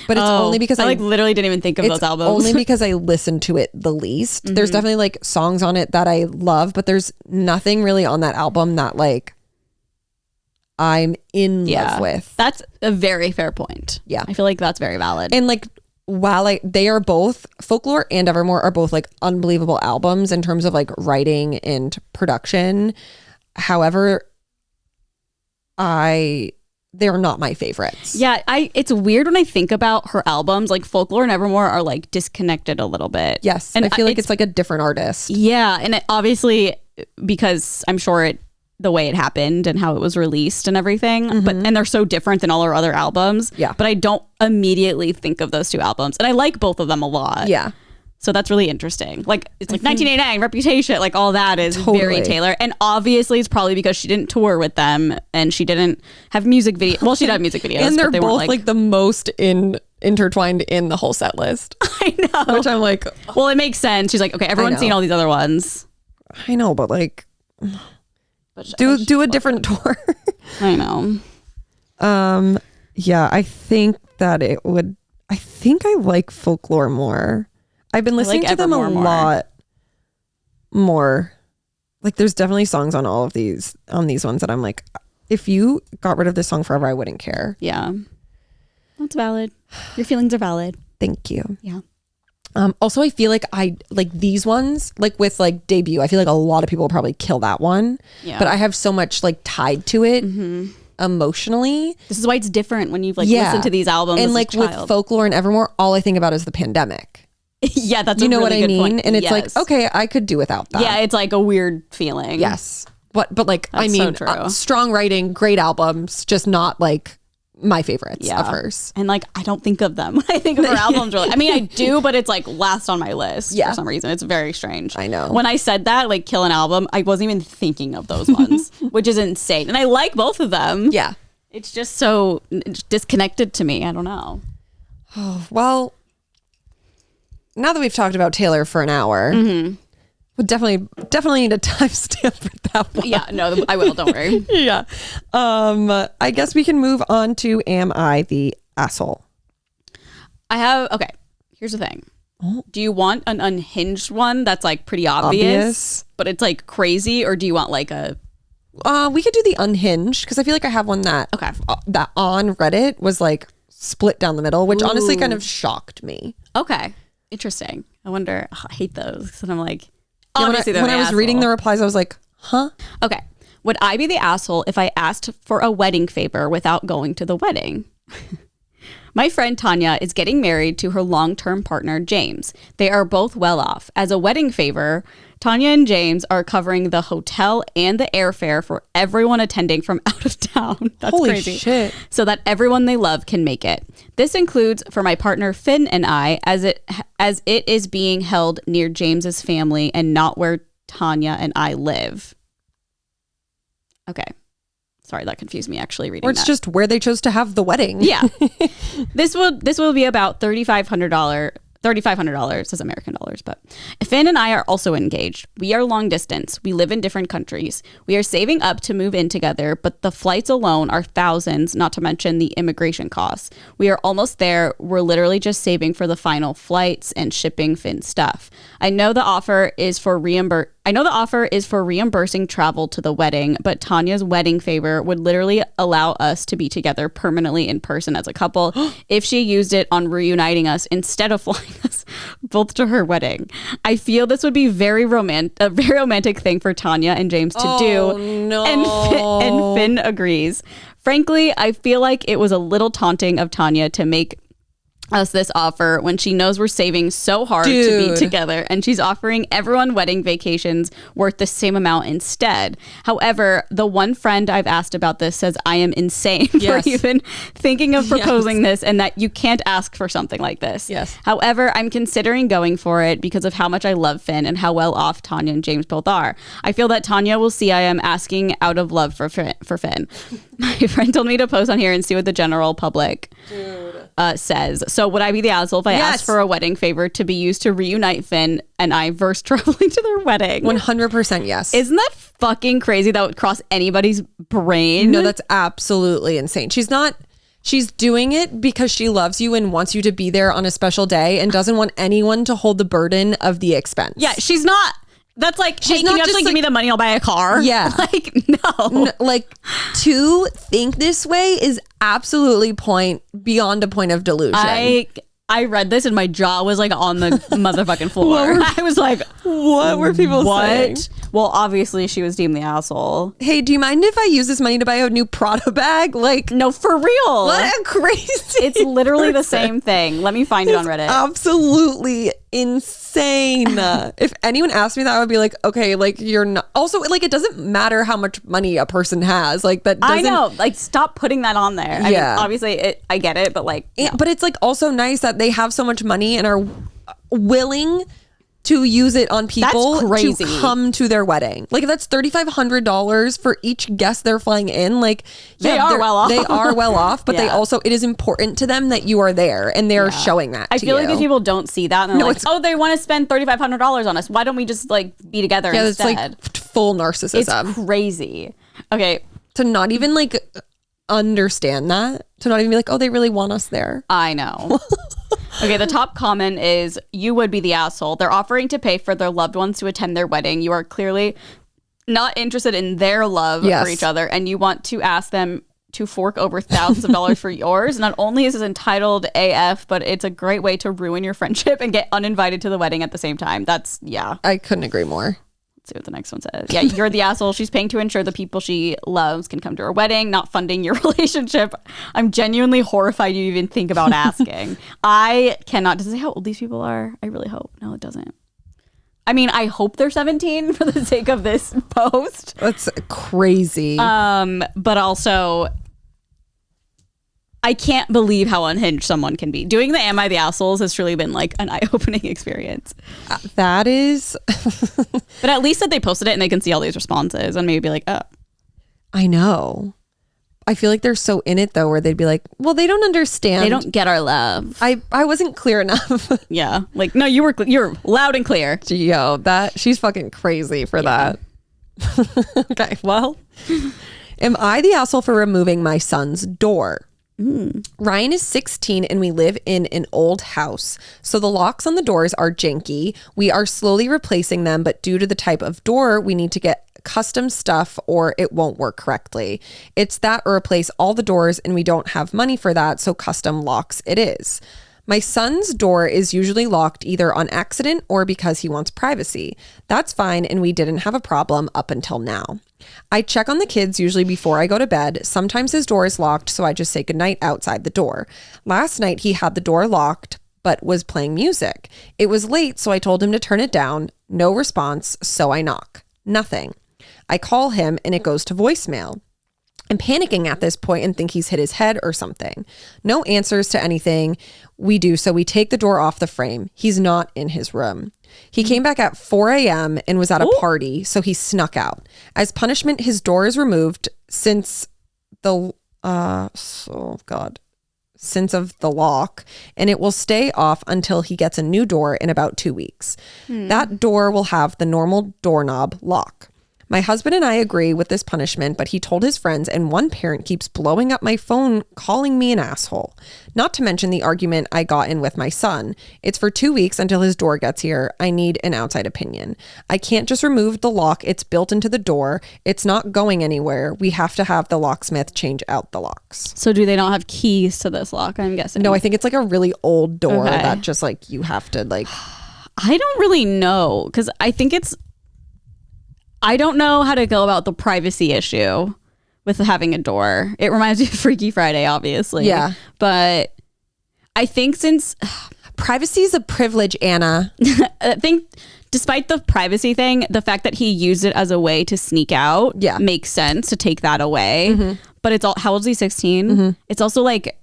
But it's only because I like literally didn't even think of those albums. Only because I listen to it the least. There's definitely like songs on it that I love, but there's nothing really on that album that like I'm in love with. That's a very fair point. Yeah. I feel like that's very valid. And like while they are both, Folklore and Evermore are both like unbelievable albums in terms of like writing and production. However, they're not my favorites. Yeah, it's weird when I think about her albums. Like Folklore and Evermore are like disconnected a little bit. Yes. And I feel like it's like a different artist. Yeah, and obviously because I'm sure the way it happened and how it was released and everything, and they're so different than all her other albums. Yeah. But I don't immediately think of those 2 albums, and I like both of them a lot. Yeah. So that's really interesting. Like it's like 1989, Reputation, like all that is Totally. very Taylor. And obviously it's probably because she didn't tour with them and she didn't have music video. Well, she'd have music videos, And they're but they both weren't like the most intertwined in the whole set list. I know. Which I'm like, Well, it makes sense. She's like, okay, everyone's know. seen all these other ones. I know, but like But do a different tour. I know. Yeah, I think that I think I like Folklore more. I've been listening like to them a Evermore more. lot more. Like there's definitely songs on these ones that I'm like, if you got rid of this song forever, I wouldn't care. Yeah. That's valid. Your feelings are valid. Thank you. Yeah. Also, I feel like I like these ones, like with like Debut, I feel like a lot of people will probably kill that one. Yeah. But I have so much like tied to it emotionally. This is why it's different when you've like listened to these albums. And like with Folklore and Evermore, all I think about is the pandemic. Yeah, that's you know really what I mean? Point. And it's like, okay, I could do without that. Yeah, it's like a weird feeling. Yes. But like, that's I mean, so strong writing, great albums, just not like my favorites of hers. And like, I don't think of them when I think of her albums. Really, I mean, I do, but it's like last on my list for some reason. It's very strange. I know. When I said that, like, kill an album, I wasn't even thinking of those ones, which is insane. And I like both of them. Yeah. It's just so disconnected to me. I don't know. Oh, well, now that we've talked about Taylor for an hour, we'll definitely need a timestamp for that one. Yeah, no, I will. Don't worry. Yeah. I guess we can move on to Am I the Asshole? Okay, here's the thing. Do you want an unhinged one that's like pretty obvious, but it's like crazy, or do you want like a... we could do the unhinged, because I feel like I have one that that on Reddit was like split down the middle, which honestly kind of shocked me. Okay, interesting. I wonder. I hate those, and I'm like, when I was reading the replies, I was like, huh? Okay, would I be the asshole if I asked for a wedding favor without going to the wedding? My friend Tanya is getting married to her long-term partner, James. They are both well off. As a wedding favor, Tanya and James are covering the hotel and the airfare for everyone attending from out of town. That's Holy crazy. Shit. So that everyone they love can make it. This includes for my partner Finn and I, as it is being held near James's family and not where Tanya and I live. Okay. Sorry, that confused me actually reading that. Or it's just where they chose to have the wedding. Yeah. This will be about $3,500 is American dollars, but Finn and I are also engaged. We are long distance. We live in different countries. We are saving up to move in together, but the flights alone are thousands, not to mention the immigration costs. We are almost there. We're literally just saving for the final flights and shipping Finn stuff. I know the offer is for reimbursing travel to the wedding, but Tanya's wedding favor would literally allow us to be together permanently in person as a couple if she used it on reuniting us instead of flying us both to her wedding. I feel this would be a very romantic thing for Tanya and James to do. No. And Finn agrees. Frankly, I feel like it was a little taunting of Tanya to make us this offer when she knows we're saving so hard to be together, and she's offering everyone wedding vacations worth the same amount instead. However, the one friend I've asked about this says I am insane for even thinking of proposing this, and that you can't ask for something like this. Yes. However, I'm considering going for it because of how much I love Finn and how well off Tanya and James both are. I feel that Tanya will see I am asking out of love for Finn. My friend told me to post on here and see what the general public says. So would I be the asshole if I asked for a wedding favor to be used to reunite Finn and I versus traveling to their wedding? 100% yes. Isn't that fucking crazy? That would cross anybody's brain. No, that's absolutely insane. She's doing it because she loves you and wants you to be there on a special day and doesn't want anyone to hold the burden of the expense. Yeah, she's not. That's like, hey, can you actually give me the money? I'll buy a car. Yeah. Like, no. Like, to think this way is absolutely beyond a point of delusion. I read this and my jaw was like on the motherfucking floor. I was like, what were people saying? Well, obviously she was deemed the asshole. Hey, do you mind if I use this money to buy a new Prada bag? Like, no, for real. What a crazy It's literally the same thing. Let me find it on Reddit. Absolutely insane. If anyone asked me that, I would be like, okay, like you're not. Also, like it doesn't matter how much money a person has. Like that doesn't. I know. Like stop putting that on there. I mean, obviously I get it, but like. No. But it's like also nice that they have so much money and are willing to use it on people to come to their wedding. Like if that's $3,500 for each guest they're flying in. Like they are well off. They are well off, but they also, it is important to them that you are there and they're showing that. I feel like if people don't see that and they're like, oh, they want to spend $3,500 on us. Why don't we just like be together instead? It's like full narcissism. It's crazy. Okay. To not even like understand that, to not even be like, oh, they really want us there. I know. Okay, the top comment is, you would be the asshole. They're offering to pay for their loved ones to attend their wedding. You are clearly not interested in their love for each other, and you want to ask them to fork over thousands of dollars for yours. Not only is it entitled AF, but it's a great way to ruin your friendship and get uninvited to the wedding at the same time. That's, yeah. I couldn't agree more. Let's see what the next one says. Yeah, you're the asshole. She's paying to ensure the people she loves can come to her wedding, not funding your relationship. I'm genuinely horrified you even think about asking. I cannot. Does it say how old these people are? I really hope. No, it doesn't. I mean, I hope they're 17 for the sake of this post. That's crazy. But also, I can't believe how unhinged someone can be. Doing the Am I the Assholes has truly been like an eye-opening experience. That is. But at least that they posted it and they can see all these responses and maybe be like, oh. I know. I feel like they're so in it though, where they'd be like, well, they don't understand. They don't get our love. I wasn't clear enough. Yeah. Like, no, you're loud and clear. Yo, she's fucking crazy for that. Okay, well, am I the asshole for removing my son's door? Ryan is 16 and we live in an old house. So the locks on the doors are janky. We are slowly replacing them, but due to the type of door, we need to get custom stuff or it won't work correctly. It's that or replace all the doors and we don't have money for that. So custom locks it is. My son's door is usually locked either on accident or because he wants privacy. That's fine, and we didn't have a problem up until now. I check on the kids usually before I go to bed. Sometimes his door is locked, so I just say goodnight outside the door. Last night, he had the door locked, but was playing music. It was late, so I told him to turn it down. No response, so I knock. Nothing. I call him, and it goes to voicemail. I'm panicking at this point and think he's hit his head or something. No answers to anything we do, so we take the door off the frame. He's not in his room. He came back at 4 a.m. and was at a party, so he snuck out. As punishment, his door is removed since the since of the lock, and it will stay off until he gets a new door in about 2 weeks. That door will have the normal doorknob lock. My husband and I agree with this punishment, but he told his friends and one parent keeps blowing up my phone, calling me an asshole. Not to mention the argument I got in with my son. It's for 2 weeks until his door gets here. I need an outside opinion. I can't just remove the lock. It's built into the door. It's not going anywhere. We have to have the locksmith change out the locks. So do they not have keys to this lock, I'm guessing? No, I think it's like a really old door that just like you have to like... I don't really know, because I don't know how to go about the privacy issue with having a door. It reminds me of Freaky Friday, obviously. Yeah. But I think since... Privacy is a privilege, Anna. I think despite the privacy thing, the fact that he used it as a way to sneak out makes sense to take that away. Mm-hmm. But it's all... How old is he? 16? Mm-hmm. It's also like...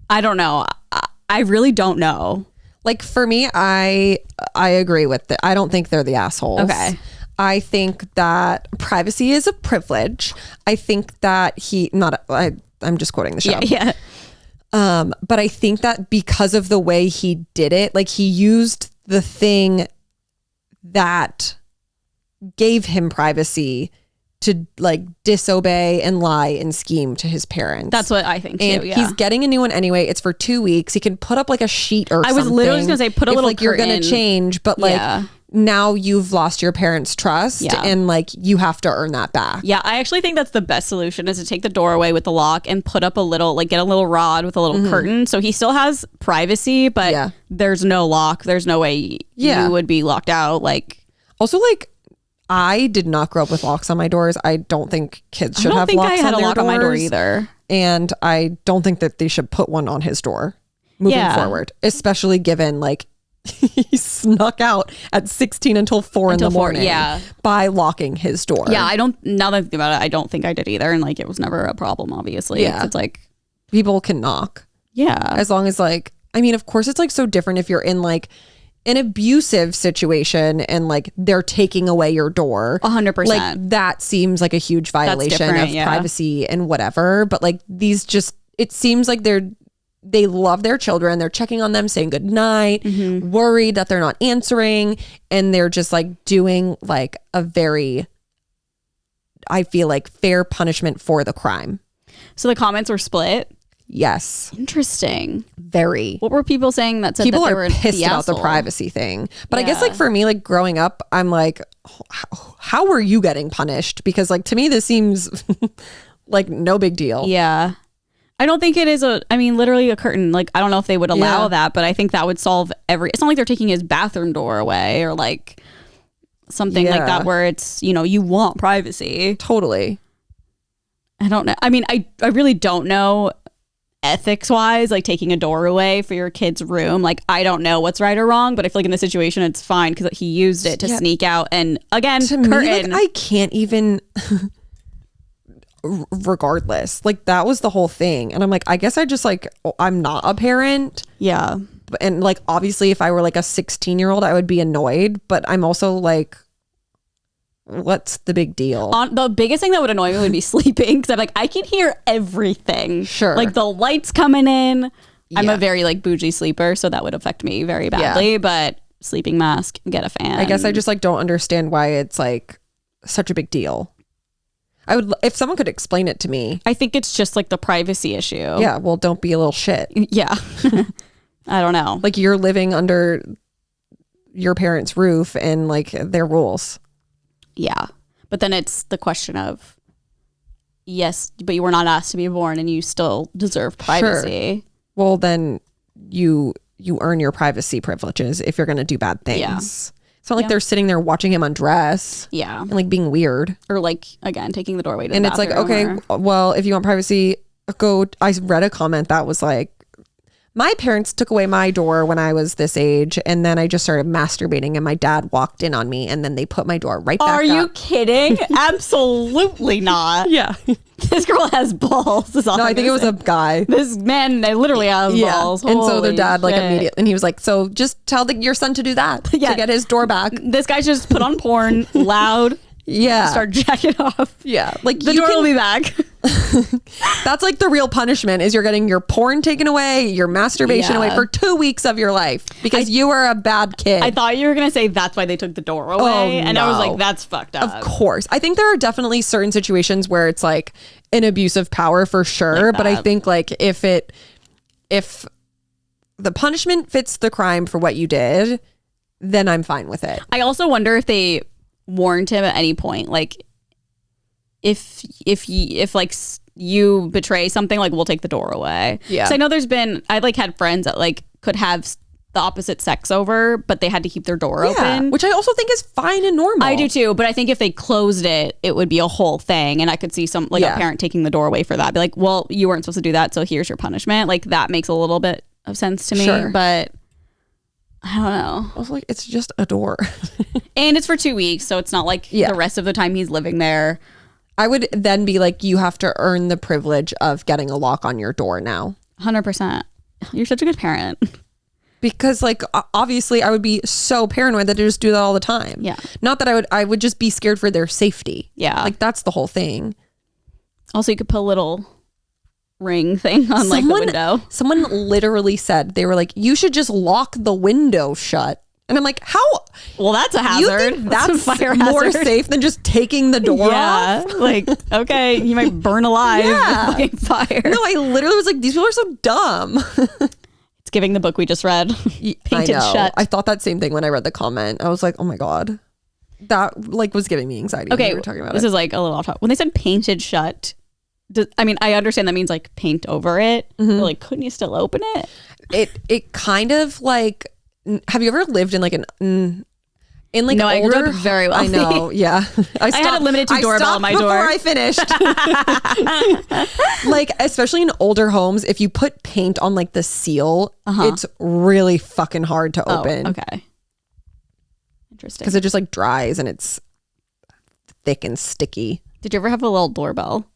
I don't know. I really don't know. Like for me, I agree with it. I don't think they're the assholes. Okay. I think that privacy is a privilege. I think that I'm just quoting the show. Yeah. But I think that because of the way he did it, like he used the thing that gave him privacy to like disobey and lie and scheme to his parents. That's what I think too. And he's getting a new one anyway. It's for 2 weeks. He can put up like a sheet or something. I was literally just gonna say put a little like you're gonna change, but like now you've lost your parents' trust and like you have to earn that back. Yeah, I actually think that's the best solution is to take the door away with the lock and put up a little, like get a little rod with a little curtain. So he still has privacy, but there's no lock. There's no way you would be locked out. Like also like I did not grow up with locks on my doors. I don't think kids should have locks on their doors. I don't think I had a lock on my door either. And I don't think that they should put one on his door moving forward, especially given like he snuck out at 16 until 4 in the morning by locking his door. Yeah, now that I think about it, I don't think I did either. And like, it was never a problem, obviously. Yeah. It's like... People can knock. Yeah. As long as like, I mean, of course it's like so different if you're in like an abusive situation and like they're taking away your door. 100%. Like that seems like a huge violation of privacy and whatever. But like these just, it seems like they love their children. They're checking on them, saying good night, worried that they're not answering. And they're just like doing like a very, I feel like fair punishment for the crime. So the comments were split. Yes. Interesting. Very. What were people saying that said people that they are were pissed the about asshole? the privacy thing? But I guess like for me, like growing up, I'm like, how were you getting punished? Because like to me, this seems Like, no big deal. Yeah. I don't think it is literally a curtain. Like, I don't know if they would allow Yeah. that, but I think that would solve it's not like they're taking his bathroom door away or like something like that where it's, you want privacy. Totally. I don't know. I mean, I really don't know ethics wise, like taking a door away for your kid's room. Like, I don't know what's right or wrong, but I feel like in this situation, it's fine because he used it to sneak out. And again, to curtain. me, like, I can't even... regardless, like that was the whole thing, and I'm like, I guess I just like, I'm not a parent, yeah, and like obviously if I were like a 16-year-old I would be annoyed, but I'm also like, what's the big deal? The biggest thing that would annoy me would be sleeping because I'm like, I can hear everything. Sure. Like the lights coming in. I'm Yeah. a very like bougie sleeper, so that would affect me very badly. But sleeping mask, get a fan. I guess I just like don't understand why it's like such a big deal. I would, if someone could explain it to me. I think it's just like the privacy issue. Yeah, well, don't be a little shit. Yeah. I don't know. Like, you're living under your parents' roof and like their rules. Yeah. But then it's the question of, yes, but you were not asked to be born and you still deserve privacy. Sure. Well, then you earn your privacy privileges if you're going to do bad things. Yeah. It's not like they're sitting there watching him undress. Yeah. And like being weird. Or like, again, taking the doorway to And the it's like, bathroom okay, well, if you want privacy, go. I read a comment that was like, my parents took away my door when I was this age, and then I just started masturbating, and my dad walked in on me, and then they put my door right back up. Are you kidding? Absolutely not. Yeah. This girl has balls. No, I think it was a guy. This man, they literally have balls. And so the Holy dad like shit. immediately, and he was like, so just tell your son to do that to get his door back. This guy just put on porn loud. Yeah. Start jacking off. Yeah. Like, The door will be back. that's like the real punishment is you're getting your porn taken away, your masturbation away for 2 weeks of your life because you were a bad kid. I thought you were going to say that's why they took the door away. And I was no. like, that's fucked up. Of course. I think there are definitely certain situations where it's like an abuse of power for sure. Like but I that. think like if the punishment fits the crime for what you did, then I'm fine with it. I also wonder if they warned him at any point, like if like you betray something, like we'll take the door away. Yeah. So I know I like had friends that like could have the opposite sex over, but they had to keep their door open. Which I also think is fine and normal. I do too, but I think if they closed it, it would be a whole thing, and I could see some like a parent taking the door away for that. Be like, well, you weren't supposed to do that, so here's your punishment. Like that makes a little bit of sense to me, Sure. but I don't know. I was like, it's just a door. And it's for 2 weeks, so it's not like the rest of the time he's living there. I would then be like, you have to earn the privilege of getting a lock on your door now. 100%. You're such a good parent. Because like obviously I would be so paranoid that I just do that all the time. Yeah. Not that I would just be scared for their safety. Yeah. Like that's the whole thing. Also, you could put a little ring thing on like the window. Someone literally said, they were like, you should just lock the window shut. And I'm like, how? Well, that's a hazard. You think that's a fire more hazard. safe than just taking the door Yeah. off? Like, okay, you might burn alive Yeah. with fire. No, I literally was like, these people are so dumb. It's giving the book we just read. Painted I know. shut. I thought that same thing when I read the comment. I was like, oh my God. That like was giving me anxiety when Okay, we were talking about this it. is like a little off topic. When they said painted shut, I mean, I understand that means like paint over it. But like, couldn't you still open it? It kind of like, have you ever lived in like in like No, I grew older, up very wealthy. I know, yeah. I had a limited doorbell on my door. Before I finished. Like, especially in older homes, if you put paint on like the seal, it's really fucking hard to open. Oh, okay. Interesting. Because it just like dries and it's thick and sticky. Did you ever have a little doorbell?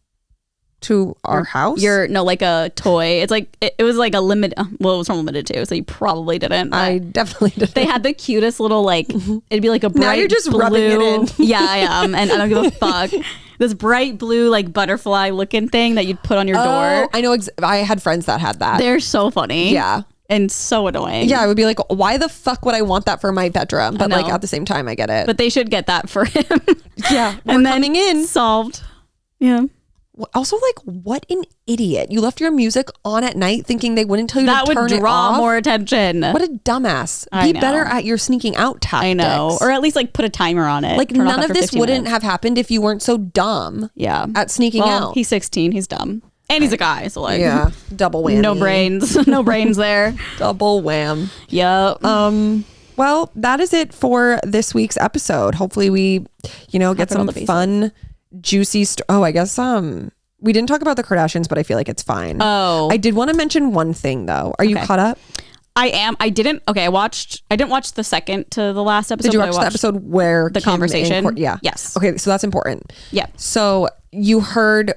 To our house? Like a toy. It's like it was like a limit. Well, it was from Limited too, so you probably didn't. but I definitely did. They had the cutest little like. It'd be like a bright. Now you're just blue, rubbing it in. Yeah, I am, and I don't give a fuck. This bright blue like butterfly looking thing that you'd put on your door. I know. I had friends that had that. They're so funny. Yeah. And so annoying. Yeah, I would be like, why the fuck would I want that for my bedroom? But like know. at the same time, I get it. But they should get that for him. yeah, we're and then coming in. solved. Yeah. Also, like, what an idiot. You left your music on at night thinking they wouldn't tell you to turn it off. That would draw more attention. What a dumbass. I Be know. better at your sneaking out tactics. I know. Or at least like put a timer on it. Like, Turn off none of after this 15 wouldn't minutes. have happened if you weren't so dumb at sneaking out. He's 16. He's dumb. And he's a guy. So like, Yeah. Double whammy. no brains. No brains there. Double wham. Yep. Well, that is it for this week's episode. Hopefully we, get some fun, juicy I guess we didn't talk about the Kardashians, but I feel like it's fine. Oh. I did want to mention one thing though. Are you caught up? I am. I didn't watch the second to the last episode. Did you watch the episode where the Kim conversation? Yeah. Yes. Okay, so that's important. Yeah. So you heard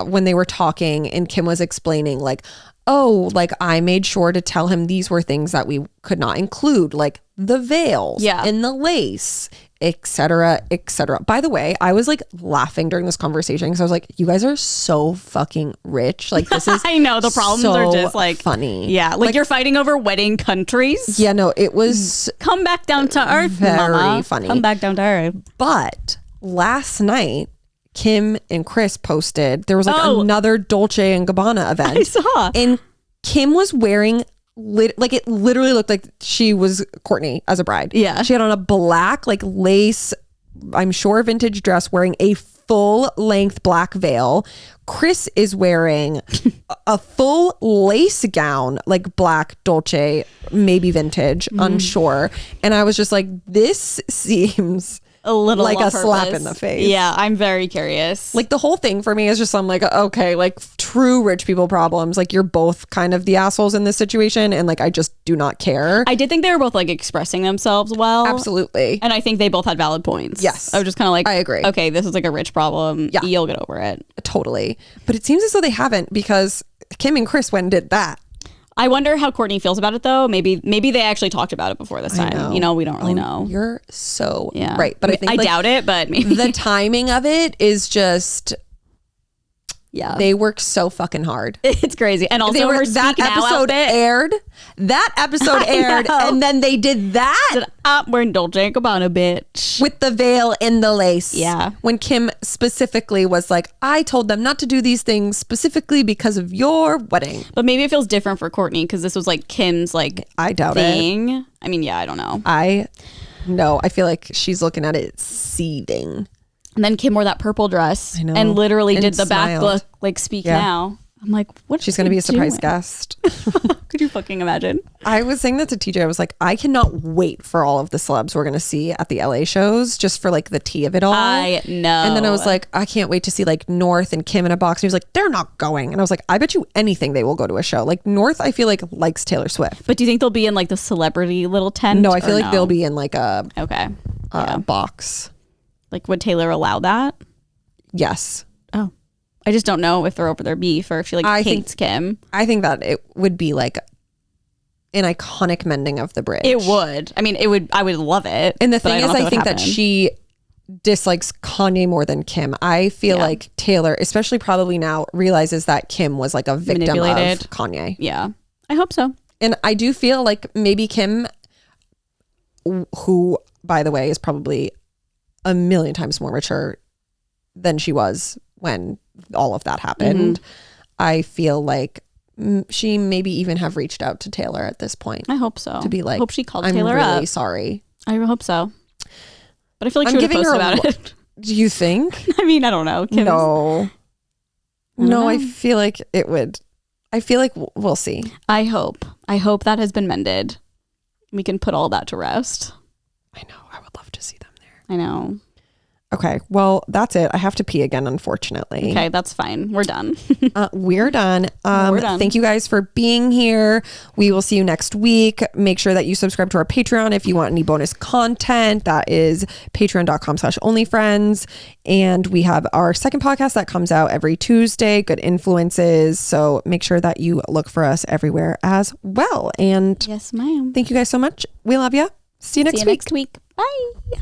when they were talking and Kim was explaining like, oh, like I made sure to tell him these were things that we could not include, like the veils and the lace, etc., etc. By the way, I was like laughing during this conversation because I was like, you guys are so fucking rich. Like this is I know the problems so are just like funny. Yeah, like you're fighting over wedding countries. Yeah, no, it was come back down to earth, very mama. funny. Come back down to earth. But last night, Kim and Chris posted there was like another Dolce and Gabbana event. I saw, and Kim was wearing like it literally looked like she was Courtney as a bride. Yeah, she had on a black like lace, I'm sure vintage dress, wearing a full length black veil. Chris is wearing a full lace gown, like black Dolce, maybe vintage, unsure. And I was just like, this seems a little like on a purpose. slap in the face. Yeah, I'm very curious. Like the whole thing for me is just I'm like, okay, like true rich people problems. Like you're both kind of the assholes in this situation, and like I just do not care. I did think they were both like expressing themselves well. Absolutely. And I think they both had valid points. Yes. I was just kind of like, I agree. Okay, this is like a rich problem. Yeah. You'll get over it. Totally. But it seems as though they haven't, because Kim and Chris went and did that. I wonder how Courtney feels about it though. Maybe they actually talked about it before this time. We don't really know. You're so right. But I think I doubt it, but maybe the timing of it is just they work so fucking hard. It's crazy. And also her that Speak Now episode outfit. aired. That episode aired, and then they did that. We're in Dolce & Gabbana, bitch. With the veil and the lace. Yeah. When Kim specifically was like, I told them not to do these things specifically because of your wedding. But maybe it feels different for Courtney because this was like Kim's like I doubt thing. it. I mean, yeah, I don't know. I feel like she's looking at it seething. And then Kim wore that purple dress and literally did the back look like Speak Now. I'm like, what? She's going to be a surprise guest. Could you fucking imagine? I was saying that to TJ. I was like, I cannot wait for all of the celebs we're going to see at the LA shows, just for like the tea of it all. I know. And then I was like, I can't wait to see like North and Kim in a box. And he was like, they're not going. And I was like, I bet you anything they will go to a show. Like North, I feel like likes Taylor Swift. But do you think they'll be in like the celebrity little tent? No, I feel like they'll be in like a box. Like, would Taylor allow that? Yes. Oh. I just don't know if they're over their beef or if she hates Kim. I think that it would be like an iconic mending of the bridge. It would. I mean, it would. I would love it. And the thing is, I think that she dislikes Kanye more than Kim. I feel like Taylor, especially probably now, realizes that Kim was like a victim of Kanye. Yeah, I hope so. And I do feel like maybe Kim, who, by the way, is probably a million times more mature than she was when all of that happened. I feel like she maybe even have reached out to Taylor at this point. I hope so. To be like, hope she called I'm Taylor really up. sorry. I hope so. But I feel like she would have posted about it. Do you think? I mean, I don't know. No, I feel like it would. I feel like we'll see. I hope that has been mended. We can put all that to rest. I know. I would love to see them there. I know. Okay, well, that's it. I have to pee again, unfortunately. Okay, that's fine. We're done. We're done. We're done. Thank you guys for being here. We will see you next week. Make sure that you subscribe to our Patreon if you want any bonus content. That is patreon.com/onlyfriends. And we have our second podcast that comes out every Tuesday, Good Influences. So make sure that you look for us everywhere as well. And yes, ma'am. Thank you guys so much. We love you. See you next week. Bye.